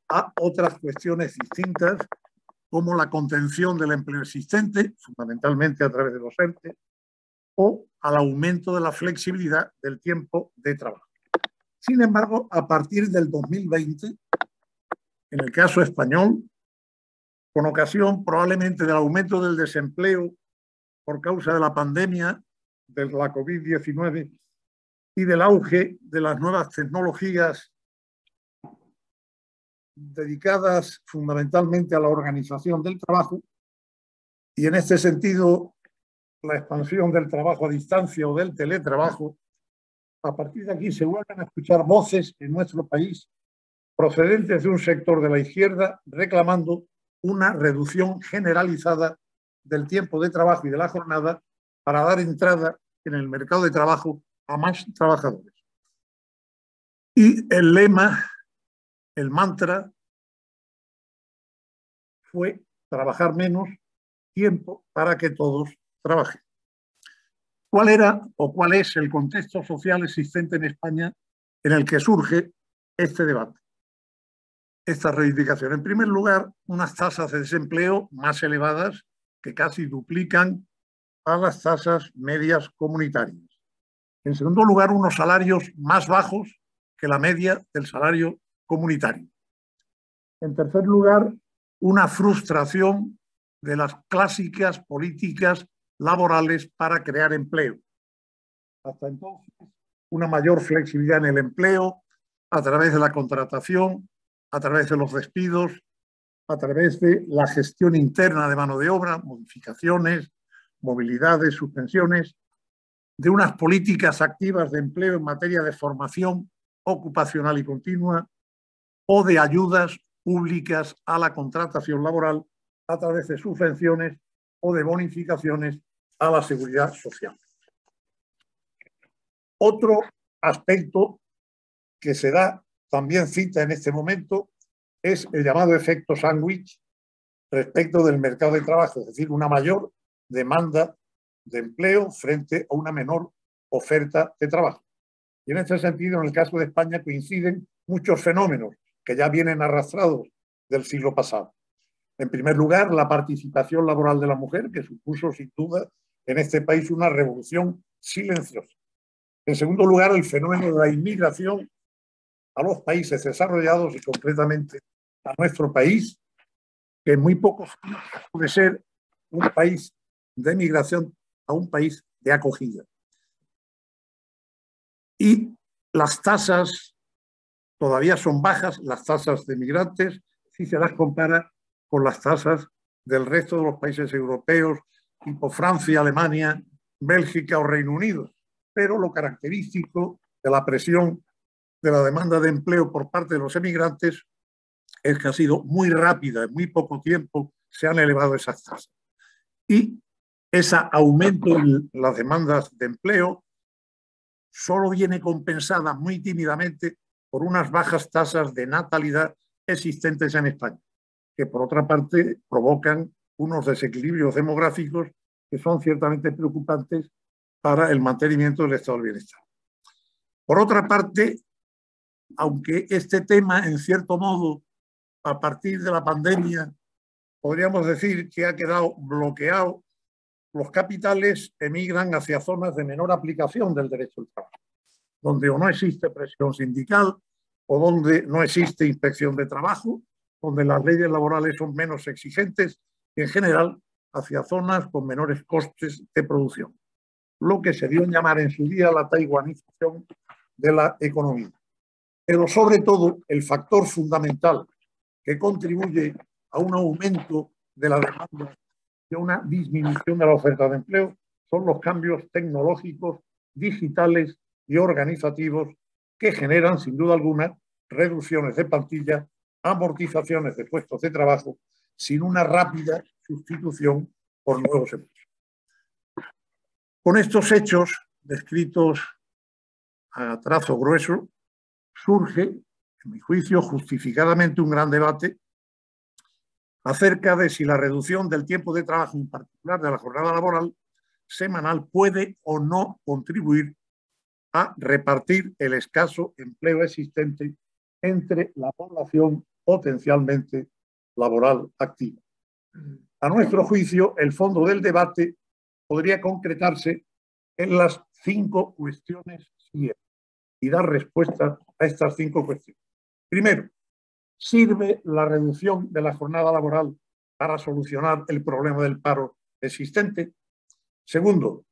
a otras cuestiones distintas, como la contención del empleo existente, fundamentalmente a través de los ERTE, o al aumento de la flexibilidad del tiempo de trabajo. Sin embargo, a partir del 2020, en el caso español, con ocasión probablemente del aumento del desempleo por causa de la pandemia de la COVID-19 y del auge de las nuevas tecnologías dedicadas fundamentalmente a la organización del trabajo, y en este sentido la expansión del trabajo a distancia o del teletrabajo, a partir de aquí se vuelven a escuchar voces en nuestro país procedentes de un sector de la izquierda reclamando una reducción generalizada del tiempo de trabajo y de la jornada para dar entrada en el mercado de trabajo a más trabajadores. Y el lema, el mantra, fue trabajar menos tiempo para que todos trabajen. ¿Cuál era o cuál es el contexto social existente en España en el que surge este debate, esta reivindicación? En primer lugar, unas tasas de desempleo más elevadas que casi duplican a las tasas medias comunitarias. En segundo lugar, unos salarios más bajos que la media del salario comunitario. En tercer lugar, una frustración de las clásicas políticas laborales para crear empleo. Hasta entonces, una mayor flexibilidad en el empleo a través de la contratación, a través de los despidos, a través de la gestión interna de mano de obra, modificaciones, movilidades, suspensiones, de unas políticas activas de empleo en materia de formación ocupacional y continua o de ayudas públicas a la contratación laboral a través de subvenciones o de bonificaciones a la seguridad social. Otro aspecto que se da también cita en este momento es el llamado efecto sándwich respecto del mercado de trabajo, es decir, una mayor demanda de empleo frente a una menor oferta de trabajo. Y en este sentido, en el caso de España, coinciden muchos fenómenos que ya vienen arrastrados del siglo pasado. En primer lugar, la participación laboral de la mujer, que supuso sin duda en este país una revolución silenciosa. En segundo lugar, el fenómeno de la inmigración a los países desarrollados y concretamente a nuestro país, que en muy pocos años puede ser un país de migración a un país de acogida. Y las tasas todavía son bajas, las tasas de migrantes, si se las compara con las tasas del resto de los países europeos, tipo Francia, Alemania, Bélgica o Reino Unido. Pero lo característico de la presión de la demanda de empleo por parte de los emigrantes es que ha sido muy rápida, en muy poco tiempo se han elevado esas tasas. Y ese aumento en las demandas de empleo solo viene compensada muy tímidamente por unas bajas tasas de natalidad existentes en España, que por otra parte provocan unos desequilibrios demográficos que son ciertamente preocupantes para el mantenimiento del estado del bienestar. Por otra parte, aunque este tema, en cierto modo, a partir de la pandemia, podríamos decir que ha quedado bloqueado, los capitales emigran hacia zonas de menor aplicación del derecho del trabajo, donde o no existe presión sindical o donde no existe inspección de trabajo, donde las leyes laborales son menos exigentes y, en general, hacia zonas con menores costes de producción, lo que se dio en llamar en su día la taiwanización de la economía. Pero sobre todo el factor fundamental que contribuye a un aumento de la demanda y a una disminución de la oferta de empleo son los cambios tecnológicos, digitales y organizativos que generan, sin duda alguna, reducciones de plantilla, amortizaciones de puestos de trabajo, sin una rápida sustitución por nuevos empleos. Con estos hechos descritos a trazo grueso, surge, en mi juicio, justificadamente un gran debate acerca de si la reducción del tiempo de trabajo, en particular de la jornada laboral semanal, puede o no contribuir a repartir el escaso empleo existente entre la población potencialmente laboral activa. A nuestro juicio, el fondo del debate podría concretarse en las 5 cuestiones siguientes y dar respuesta a estas 5 cuestiones. Primero, ¿sirve la reducción de la jornada laboral para solucionar el problema del paro existente? Segundo,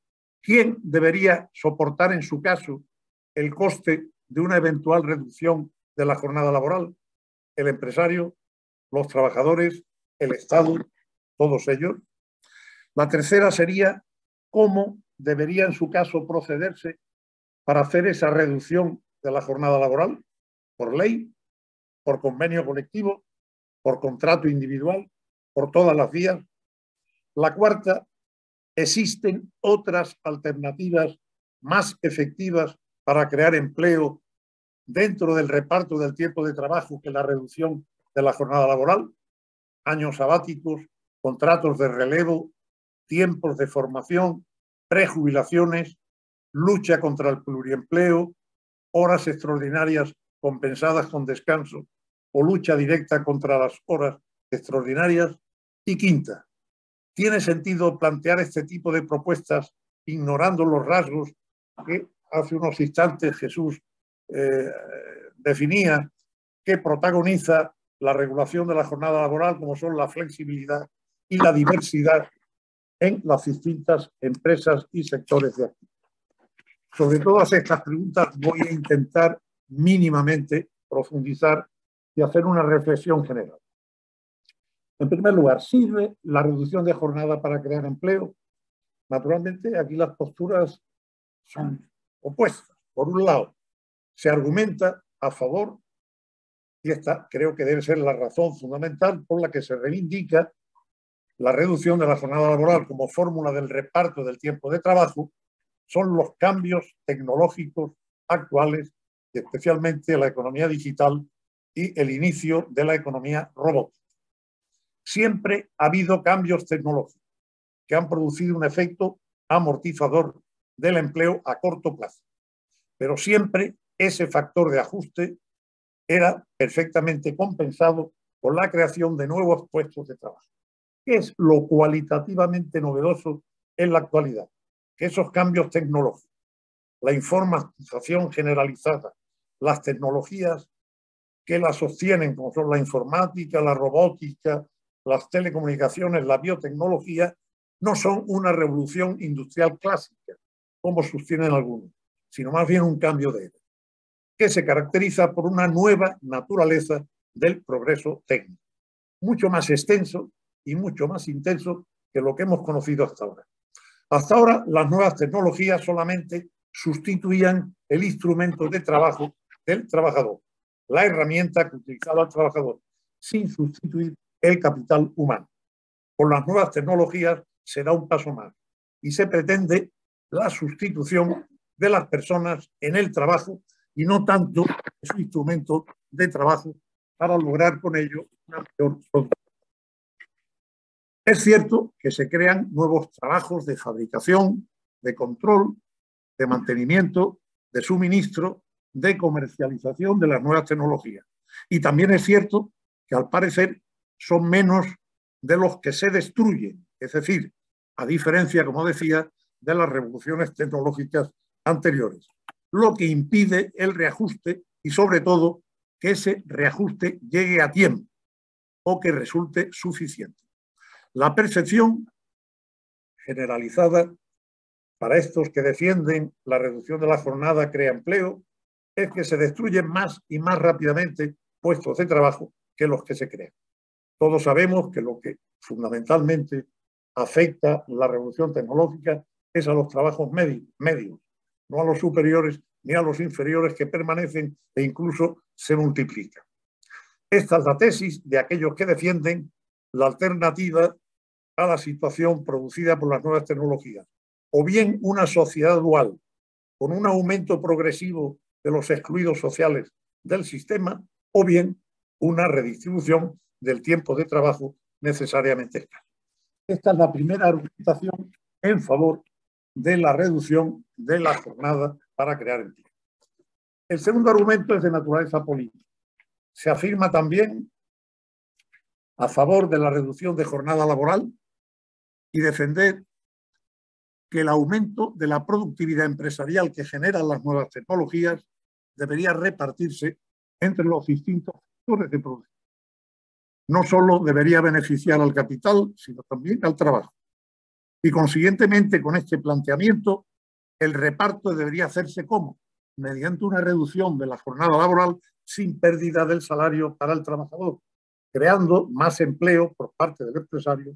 ¿quién debería soportar en su caso el coste de una eventual reducción de la jornada laboral? ¿El empresario, los trabajadores, el Estado, todos ellos? La tercera sería, ¿cómo debería en su caso procederse para hacer esa reducción de la jornada laboral? ¿Por ley? ¿Por convenio colectivo? ¿Por contrato individual? ¿Por todas las vías? La cuarta, ¿existen otras alternativas más efectivas para crear empleo dentro del reparto del tiempo de trabajo que la reducción de la jornada laboral? Años sabáticos, contratos de relevo, tiempos de formación, prejubilaciones, lucha contra el pluriempleo, horas extraordinarias compensadas con descanso o lucha directa contra las horas extraordinarias. Y quinta, ¿tiene sentido plantear este tipo de propuestas ignorando los rasgos que hace unos instantes Jesús definía que protagoniza la regulación de la jornada laboral, como son la flexibilidad y la diversidad en las distintas empresas y sectores de actividad? Sobre todas estas preguntas voy a intentar mínimamente profundizar y hacer una reflexión general. En primer lugar, ¿sirve la reducción de jornada para crear empleo? Naturalmente, aquí las posturas son opuestas. Por un lado, se argumenta a favor, y esta creo que debe ser la razón fundamental por la que se reivindica la reducción de la jornada laboral como fórmula del reparto del tiempo de trabajo, son los cambios tecnológicos actuales, especialmente la economía digital y el inicio de la economía robótica. Siempre ha habido cambios tecnológicos que han producido un efecto amortizador del empleo a corto plazo, pero siempre ese factor de ajuste era perfectamente compensado por la creación de nuevos puestos de trabajo. ¿Qué es lo cualitativamente novedoso en la actualidad? Que esos cambios tecnológicos, la informatización generalizada, las tecnologías que la sostienen, como son la informática, la robótica, las telecomunicaciones, la biotecnología, no son una revolución industrial clásica, como sostienen algunos, sino más bien un cambio de era, que se caracteriza por una nueva naturaleza del progreso técnico, mucho más extenso y mucho más intenso que lo que hemos conocido hasta ahora. Hasta ahora, las nuevas tecnologías solamente sustituían el instrumento de trabajo del trabajador, la herramienta que utilizaba el trabajador, sin sustituir el capital humano. Con las nuevas tecnologías se da un paso más y se pretende la sustitución de las personas en el trabajo y no tanto su instrumento de trabajo para lograr con ello una mayor productividad. Es cierto que se crean nuevos trabajos de fabricación, de control, de mantenimiento, de suministro, de comercialización de las nuevas tecnologías. Y también es cierto que al parecer son menos de los que se destruyen, es decir, a diferencia, como decía, de las revoluciones tecnológicas anteriores, lo que impide el reajuste y sobre todo que ese reajuste llegue a tiempo o que resulte suficiente. La percepción generalizada para estos que defienden la reducción de la jornada crea empleo es que se destruyen más y más rápidamente puestos de trabajo que los que se crean. Todos sabemos que lo que fundamentalmente afecta la revolución tecnológica es a los trabajos medios, no a los superiores ni a los inferiores que permanecen e incluso se multiplican. Esta es la tesis de aquellos que defienden la alternativa a la situación producida por las nuevas tecnologías, o bien una sociedad dual con un aumento progresivo de los excluidos sociales del sistema, o bien una redistribución del tiempo de trabajo necesariamente escaso. Esta es la primera argumentación en favor de la reducción de la jornada para crear empleo. El segundo argumento es de naturaleza política. Se afirma también a favor de la reducción de jornada laboral y defender que el aumento de la productividad empresarial que generan las nuevas tecnologías debería repartirse entre los distintos sectores de producción. No solo debería beneficiar al capital, sino también al trabajo. Y consiguientemente, con este planteamiento, el reparto debería hacerse ¿cómo? Mediante una reducción de la jornada laboral sin pérdida del salario para el trabajador, creando más empleo por parte del empresario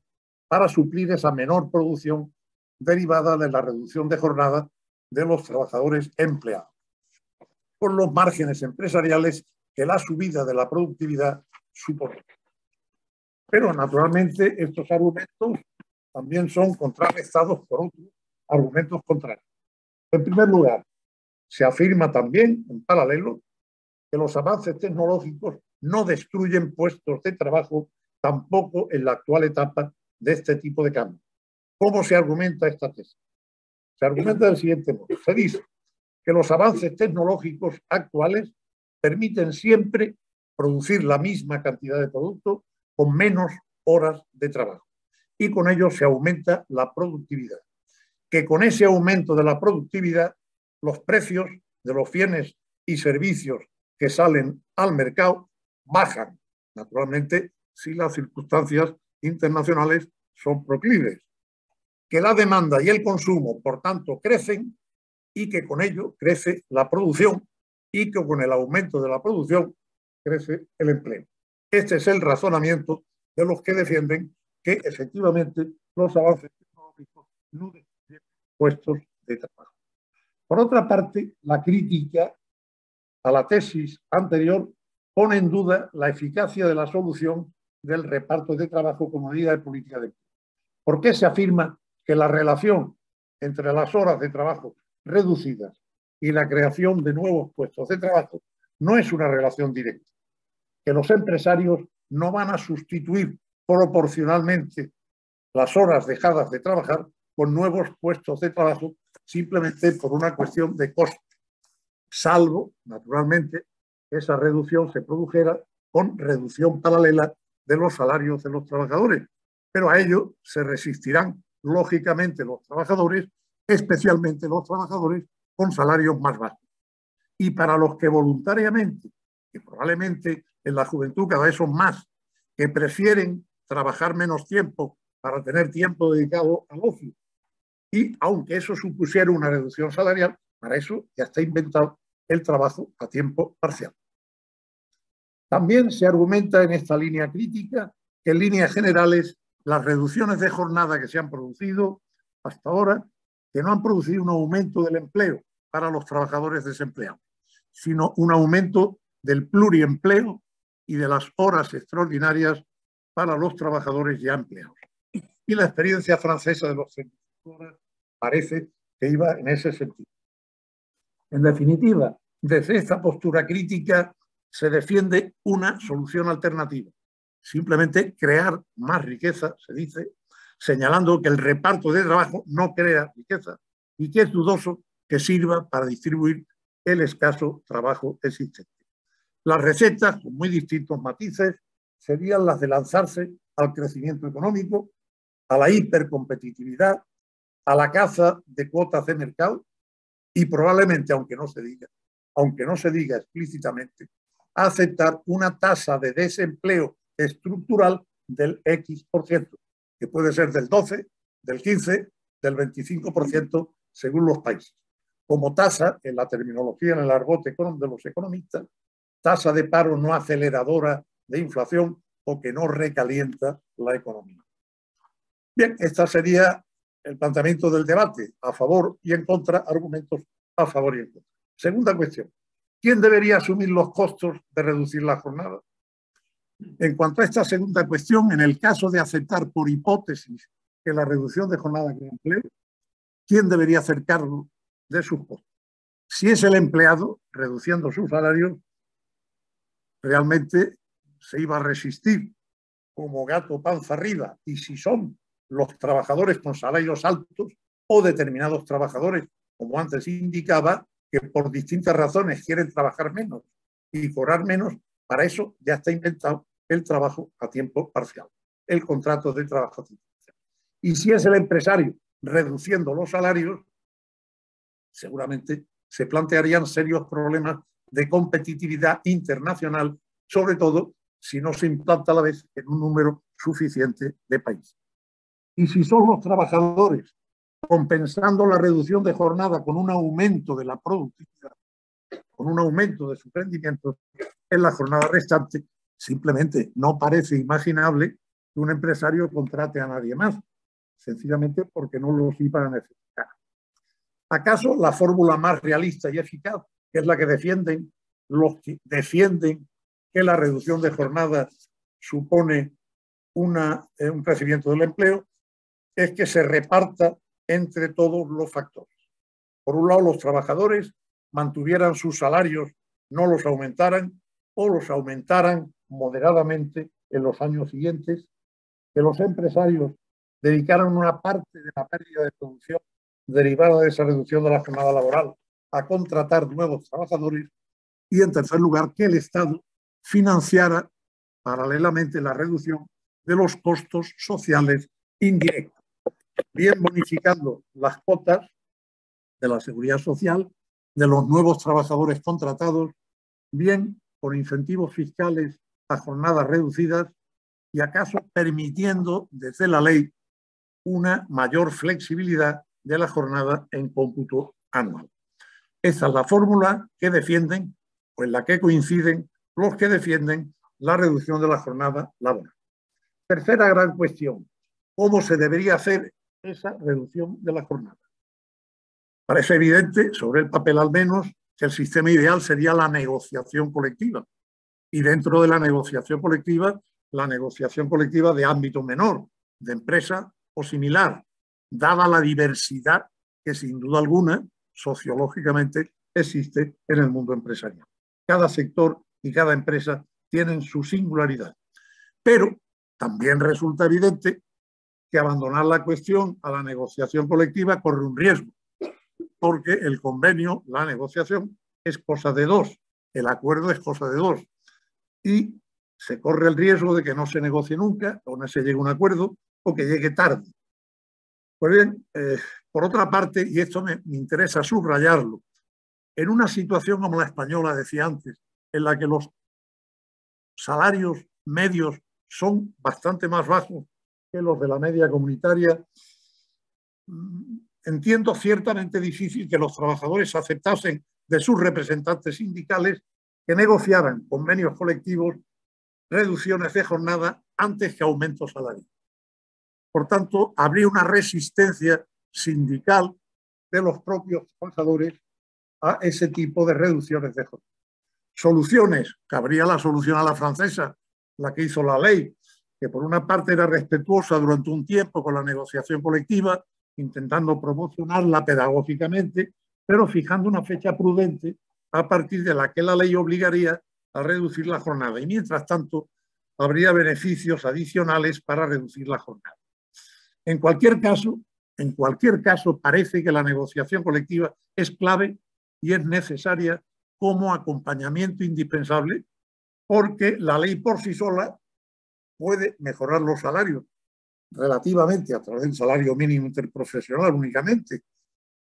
para suplir esa menor producción derivada de la reducción de jornada de los trabajadores empleados, por los márgenes empresariales que la subida de la productividad supone. Pero, naturalmente, estos argumentos también son contrarrestados por otros argumentos contrarios. En primer lugar, se afirma también, en paralelo, que los avances tecnológicos no destruyen puestos de trabajo tampoco en la actual etapa de este tipo de cambio. ¿Cómo se argumenta esta tesis? Se argumenta del siguiente modo. Se dice que los avances tecnológicos actuales permiten siempre producir la misma cantidad de producto con menos horas de trabajo y con ello se aumenta la productividad. Que con ese aumento de la productividad los precios de los bienes y servicios que salen al mercado bajan, naturalmente si las circunstancias internacionales son proclives. Que la demanda y el consumo, por tanto, crecen y que con ello crece la producción y que con el aumento de la producción crece el empleo. Este es el razonamiento de los que defienden que efectivamente los avances tecnológicos no destruyen puestos de trabajo. Por otra parte, la crítica a la tesis anterior pone en duda la eficacia de la solución del reparto de trabajo como medida de política de empleo. ¿Por qué se afirma que la relación entre las horas de trabajo reducidas y la creación de nuevos puestos de trabajo no es una relación directa? Que los empresarios no van a sustituir proporcionalmente las horas dejadas de trabajar con nuevos puestos de trabajo simplemente por una cuestión de coste, salvo, naturalmente, que esa reducción se produjera con reducción paralela de los salarios de los trabajadores. Pero a ello se resistirán, lógicamente, los trabajadores, especialmente los trabajadores con salarios más bajos. Y para los que voluntariamente, que probablemente en la juventud cada vez son más, que prefieren trabajar menos tiempo para tener tiempo dedicado al ocio, y aunque eso supusiera una reducción salarial, para eso ya está inventado el trabajo a tiempo parcial. También se argumenta en esta línea crítica que en líneas generales las reducciones de jornada que se han producido hasta ahora, que no han producido un aumento del empleo para los trabajadores desempleados, sino un aumento del pluriempleo y de las horas extraordinarias para los trabajadores ya empleados. Y la experiencia francesa de los 35 horas parece que iba en ese sentido. En definitiva, desde esta postura crítica se defiende una solución alternativa. Simplemente crear más riqueza, se dice, señalando que el reparto de trabajo no crea riqueza y que es dudoso que sirva para distribuir el escaso trabajo existente. Las recetas, con muy distintos matices, serían las de lanzarse al crecimiento económico, a la hipercompetitividad, a la caza de cuotas de mercado y probablemente, aunque no se diga explícitamente, a aceptar una tasa de desempleo estructural del X%, que puede ser del 12, del 15, del 25%, según los países. Como tasa, en la terminología, en el argot de los economistas, tasa de paro no aceleradora de inflación o que no recalienta la economía. Bien, este sería el planteamiento del debate, a favor y en contra, argumentos a favor y en contra. Segunda cuestión, ¿quién debería asumir los costos de reducir la jornada? En cuanto a esta segunda cuestión, en el caso de aceptar por hipótesis que la reducción de jornada crea empleo, ¿quién debería hacer cargo de sus costos? Si es el empleado, reduciendo su salario, realmente se iba a resistir como gato panza arriba, y si son los trabajadores con salarios altos o determinados trabajadores, como antes indicaba, que por distintas razones quieren trabajar menos y cobrar menos, para eso ya está inventado el trabajo a tiempo parcial, el contrato de trabajo a tiempo parcial. Y si es el empresario reduciendo los salarios, seguramente se plantearían serios problemas de competitividad internacional, sobre todo si no se implanta a la vez en un número suficiente de países. Y si son los trabajadores compensando la reducción de jornada con un aumento de la productividad, con un aumento de su rendimiento en la jornada restante, simplemente no parece imaginable que un empresario contrate a nadie más, sencillamente porque no los iba a necesitar. ¿Acaso la fórmula más realista y eficaz, que es la que defienden los que defienden que la reducción de jornada supone un crecimiento del empleo, es que se reparta entre todos los factores? Por un lado, los trabajadores mantuvieran sus salarios, no los aumentaran o los aumentaran moderadamente en los años siguientes, que los empresarios dedicaran una parte de la pérdida de producción derivada de esa reducción de la jornada laboral a contratar nuevos trabajadores y, en tercer lugar, que el Estado financiara paralelamente la reducción de los costos sociales indirectos, bien bonificando las cuotas de la seguridad social de los nuevos trabajadores contratados, bien con incentivos fiscales a jornadas reducidas y acaso permitiendo desde la ley una mayor flexibilidad de la jornada en cómputo anual. Esa es la fórmula que defienden, o en la que coinciden los que defienden la reducción de la jornada laboral. Tercera gran cuestión, ¿cómo se debería hacer esa reducción de la jornada? Parece evidente, sobre el papel al menos, que el sistema ideal sería la negociación colectiva. Y dentro de la negociación colectiva de ámbito menor, de empresa o similar, dada la diversidad que sin duda alguna sociológicamente existe en el mundo empresarial. Cada sector y cada empresa tienen su singularidad. Pero también resulta evidente que abandonar la cuestión a la negociación colectiva corre un riesgo, porque el convenio, la negociación, es cosa de dos, el acuerdo es cosa de dos, y se corre el riesgo de que no se negocie nunca, o no se llegue a un acuerdo, o que llegue tarde. Pues bien, por otra parte, y esto me interesa subrayarlo, en una situación como la española, decía antes, en la que los salarios medios son bastante más bajos que los de la media comunitaria, entiendo ciertamente difícil que los trabajadores aceptasen de sus representantes sindicales que negociaran convenios colectivos, reducciones de jornada antes que aumentos salariales. Por tanto, habría una resistencia sindical de los propios trabajadores a ese tipo de reducciones de jornada. soluciones. Cabría la solución a la francesa, la que hizo la ley, que por una parte era respetuosa durante un tiempo con la negociación colectiva, intentando promocionarla pedagógicamente, pero fijando una fecha prudente a partir de la que la ley obligaría a reducir la jornada. Y mientras tanto, habría beneficios adicionales para reducir la jornada. En cualquier caso, parece que la negociación colectiva es clave y es necesaria como acompañamiento indispensable, porque la ley por sí sola puede mejorar los salarios relativamente a través del salario mínimo interprofesional únicamente,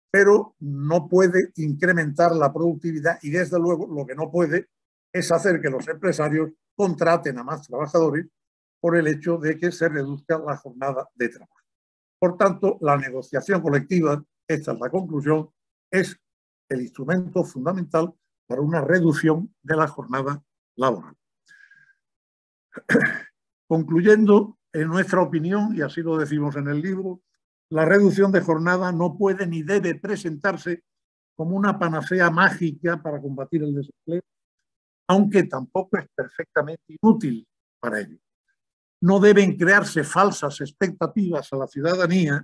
pero no puede incrementar la productividad y, desde luego, lo que no puede es hacer que los empresarios contraten a más trabajadores por el hecho de que se reduzca la jornada de trabajo. Por tanto, la negociación colectiva, esta es la conclusión, es el instrumento fundamental para una reducción de la jornada laboral. Concluyendo, en nuestra opinión, y así lo decimos en el libro, la reducción de jornada no puede ni debe presentarse como una panacea mágica para combatir el desempleo, aunque tampoco es perfectamente inútil para ello. No deben crearse falsas expectativas a la ciudadanía,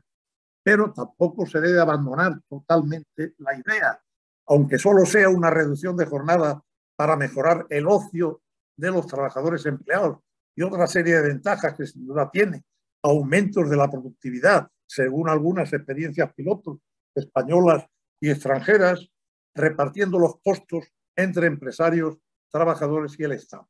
pero tampoco se debe abandonar totalmente la idea, aunque solo sea una reducción de jornada para mejorar el ocio de los trabajadores empleados y otra serie de ventajas que sin duda tiene, aumentos de la productividad, según algunas experiencias pilotos españolas y extranjeras, repartiendo los costos entre empresarios, trabajadores y el Estado.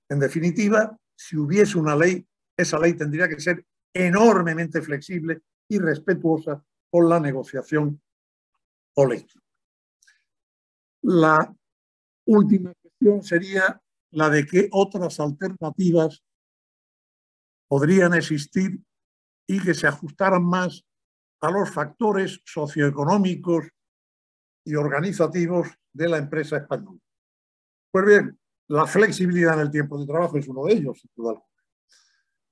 En definitiva, si hubiese una ley, esa ley tendría que ser enormemente flexible y respetuosa con la negociación colectiva. La última cuestión sería la de qué otras alternativas podrían existir y que se ajustaran más a los factores socioeconómicos y organizativos de la empresa española. Pues bien, la flexibilidad en el tiempo de trabajo es uno de ellos, sin duda alguna.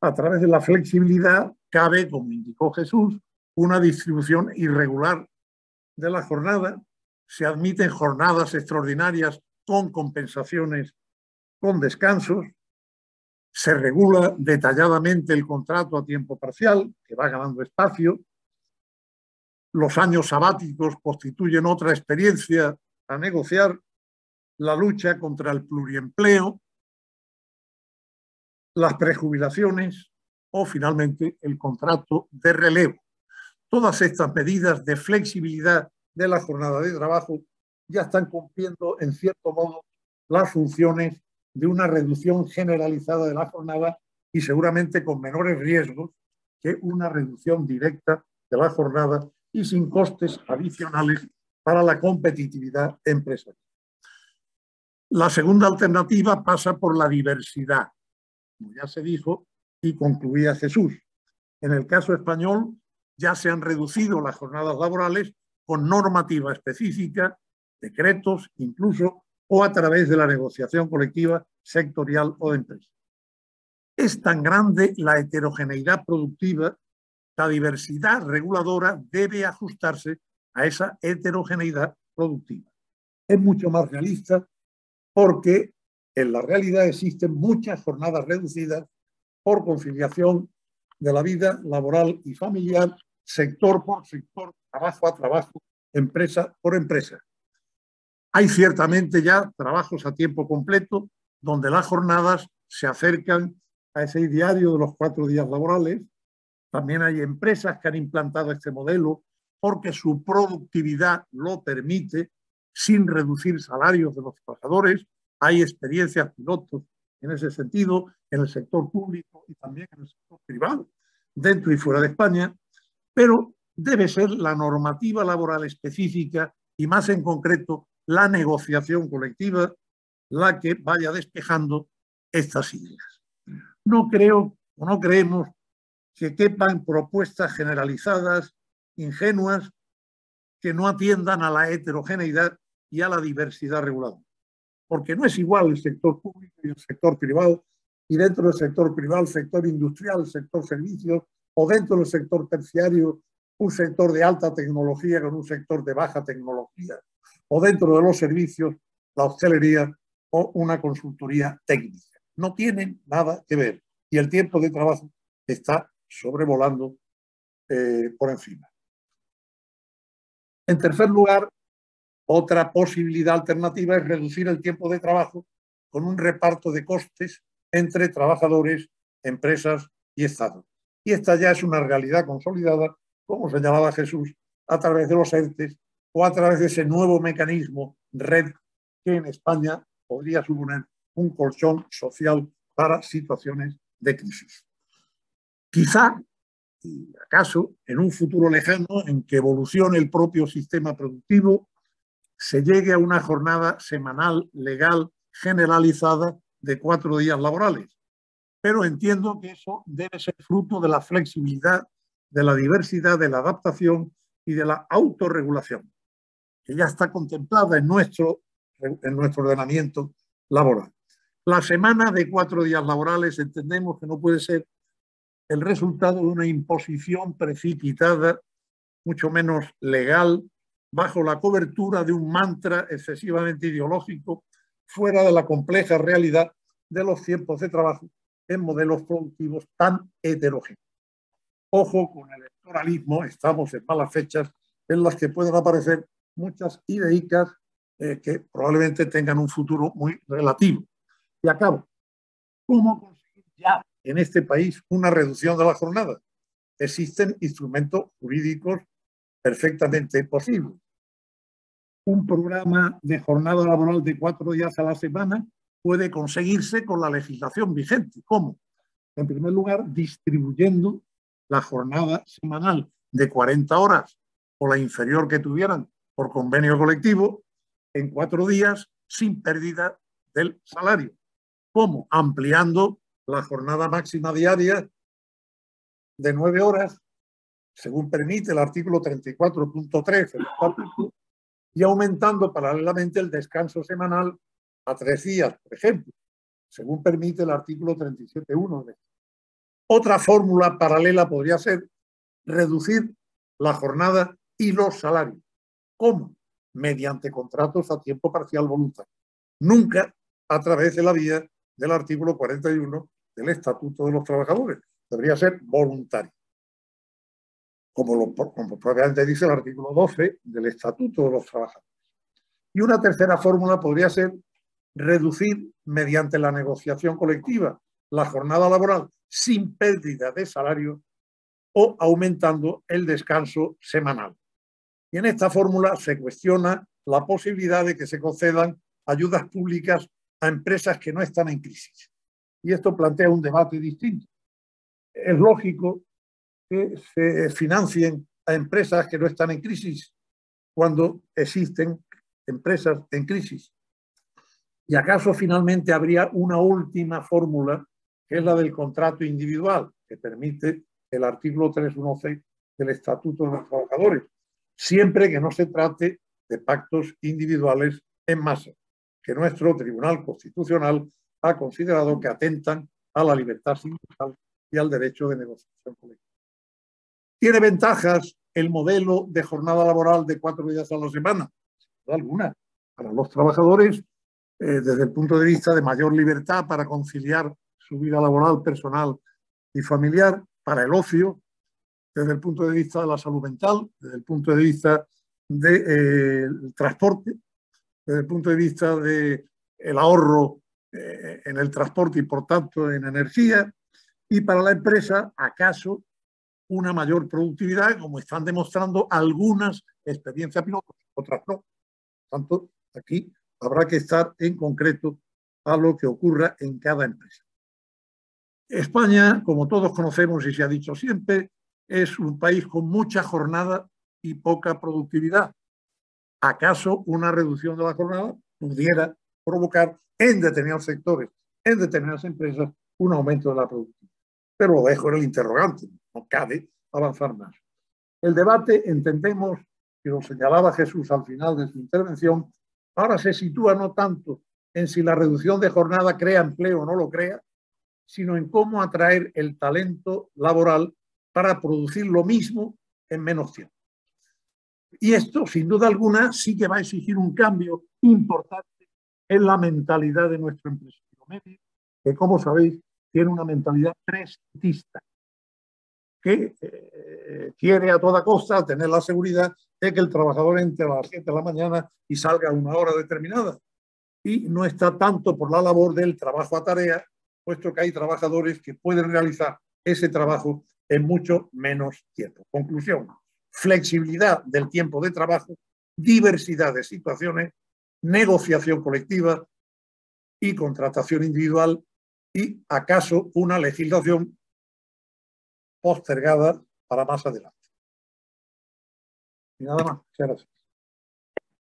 A través de la flexibilidad cabe, como indicó Jesús, una distribución irregular de la jornada. Se admiten jornadas extraordinarias con compensaciones, con descansos. Se regula detalladamente el contrato a tiempo parcial, que va ganando espacio. Los años sabáticos constituyen otra experiencia a negociar. La lucha contra el pluriempleo, las prejubilaciones o, finalmente, el contrato de relevo. Todas estas medidas de flexibilidad de la jornada de trabajo ya están cumpliendo, en cierto modo, las funciones de una reducción generalizada de la jornada y seguramente con menores riesgos que una reducción directa de la jornada y sin costes adicionales para la competitividad empresarial. La segunda alternativa pasa por la diversidad, como ya se dijo y concluía Jesús. En el caso español ya se han reducido las jornadas laborales con normativa específica, decretos incluso, o a través de la negociación colectiva sectorial o de empresa. Es tan grande la heterogeneidad productiva, la diversidad reguladora debe ajustarse a esa heterogeneidad productiva. Es mucho más realista porque en la realidad existen muchas jornadas reducidas por conciliación de la vida laboral y familiar, sector por sector, trabajo a trabajo, empresa por empresa. Hay ciertamente ya trabajos a tiempo completo donde las jornadas se acercan a ese ideario de los 4 días laborales. También hay empresas que han implantado este modelo porque su productividad lo permite, sin reducir salarios de los trabajadores. Hay experiencias pilotos en ese sentido en el sector público y también en el sector privado, dentro y fuera de España, pero debe ser la normativa laboral específica y, más en concreto, la negociación colectiva la que vaya despejando estas ideas. No creemos que quepan propuestas generalizadas, ingenuas, que no atiendan a la heterogeneidad y a la diversidad reguladora. Porque no es igual el sector público y el sector privado, y dentro del sector privado el sector industrial, el sector servicios, o dentro del sector terciario un sector de alta tecnología con un sector de baja tecnología, o dentro de los servicios la hostelería o una consultoría técnica. No tienen nada que ver y el tiempo de trabajo está sobrevolando por encima. En tercer lugar, otra posibilidad alternativa es reducir el tiempo de trabajo con un reparto de costes entre trabajadores, empresas y Estado. Y esta ya es una realidad consolidada, como señalaba Jesús, a través de los ERTE o a través de ese nuevo mecanismo red que en España podría suponer un colchón social para situaciones de crisis. Quizá, y acaso, en un futuro lejano en que evolucione el propio sistema productivo, se llegue a una jornada semanal legal generalizada de 4 días laborales. Pero entiendo que eso debe ser fruto de la flexibilidad, de la diversidad, de la adaptación y de la autorregulación, que ya está contemplada en nuestro ordenamiento laboral. La semana de 4 días laborales entendemos que no puede ser el resultado de una imposición precipitada, mucho menos legal, bajo la cobertura de un mantra excesivamente ideológico, fuera de la compleja realidad de los tiempos de trabajo en modelos productivos tan heterogéneos. Ojo con el electoralismo, estamos en malas fechas en las que pueden aparecer muchas ideicas que probablemente tengan un futuro muy relativo. Y acabo. ¿Cómo conseguir ya en este país una reducción de la jornada? Existen instrumentos jurídicos perfectamente posibles. Un programa de jornada laboral de 4 días a la semana puede conseguirse con la legislación vigente. ¿Cómo? En primer lugar, distribuyendo la jornada semanal de 40 horas o la inferior que tuvieran por convenio colectivo en 4 días sin pérdida del salario. ¿Cómo? Ampliando la jornada máxima diaria de 9 horas, según permite el artículo 34.3 del Estatuto, y aumentando paralelamente el descanso semanal a 3 días, por ejemplo, según permite el artículo 37.1. Otra fórmula paralela podría ser reducir la jornada y los salarios. ¿Cómo? Mediante contratos a tiempo parcial voluntario. Nunca a través de la vía del artículo 41 del Estatuto de los Trabajadores. Debería ser voluntario. Como propiamente dice el artículo 12 del Estatuto de los Trabajadores. Y una tercera fórmula podría ser reducir mediante la negociación colectiva la jornada laboral sin pérdida de salario o aumentando el descanso semanal. Y en esta fórmula se cuestiona la posibilidad de que se concedan ayudas públicas a empresas que no están en crisis. Y esto plantea un debate distinto. Es lógico que se financien a empresas que no están en crisis cuando existen empresas en crisis. ¿Y acaso finalmente habría una última fórmula, que es la del contrato individual, que permite el artículo 3.1c del Estatuto de los Trabajadores, siempre que no se trate de pactos individuales en masa, que nuestro Tribunal Constitucional ha considerado que atentan a la libertad sindical y al derecho de negociación colectiva? ¿Tiene ventajas el modelo de jornada laboral de 4 días a la semana? Sin duda alguna. Para los trabajadores, desde el punto de vista de mayor libertad para conciliar su vida laboral, personal y familiar, para el ocio, desde el punto de vista de la salud mental, desde el punto de vista del transporte, desde el punto de vista del ahorro en el transporte y, por tanto, en energía, y para la empresa, acaso, una mayor productividad, como están demostrando algunas experiencias pilotos, otras no. Por tanto, aquí habrá que estar en concreto a lo que ocurra en cada empresa. España, como todos conocemos y se ha dicho siempre, es un país con mucha jornada y poca productividad. ¿Acaso una reducción de la jornada pudiera provocar en determinados sectores, en determinadas empresas, un aumento de la productividad? Pero lo dejo en el interrogante, no cabe avanzar más. El debate, entendemos, que lo señalaba Jesús al final de su intervención, ahora se sitúa no tanto en si la reducción de jornada crea empleo o no lo crea, sino en cómo atraer el talento laboral para producir lo mismo en menos tiempo. Y esto, sin duda alguna, sí que va a exigir un cambio importante es la mentalidad de nuestro empresario medio, que, como sabéis, tiene una mentalidad presentista, que quiere a toda costa tener la seguridad de que el trabajador entre a las 7 de la mañana y salga a una hora determinada. Y no está tanto por la labor del trabajo a tarea, puesto que hay trabajadores que pueden realizar ese trabajo en mucho menos tiempo. Conclusión: flexibilidad del tiempo de trabajo, diversidad de situaciones, negociación colectiva y contratación individual, y acaso una legislación postergada para más adelante. Y nada más. Muchas gracias.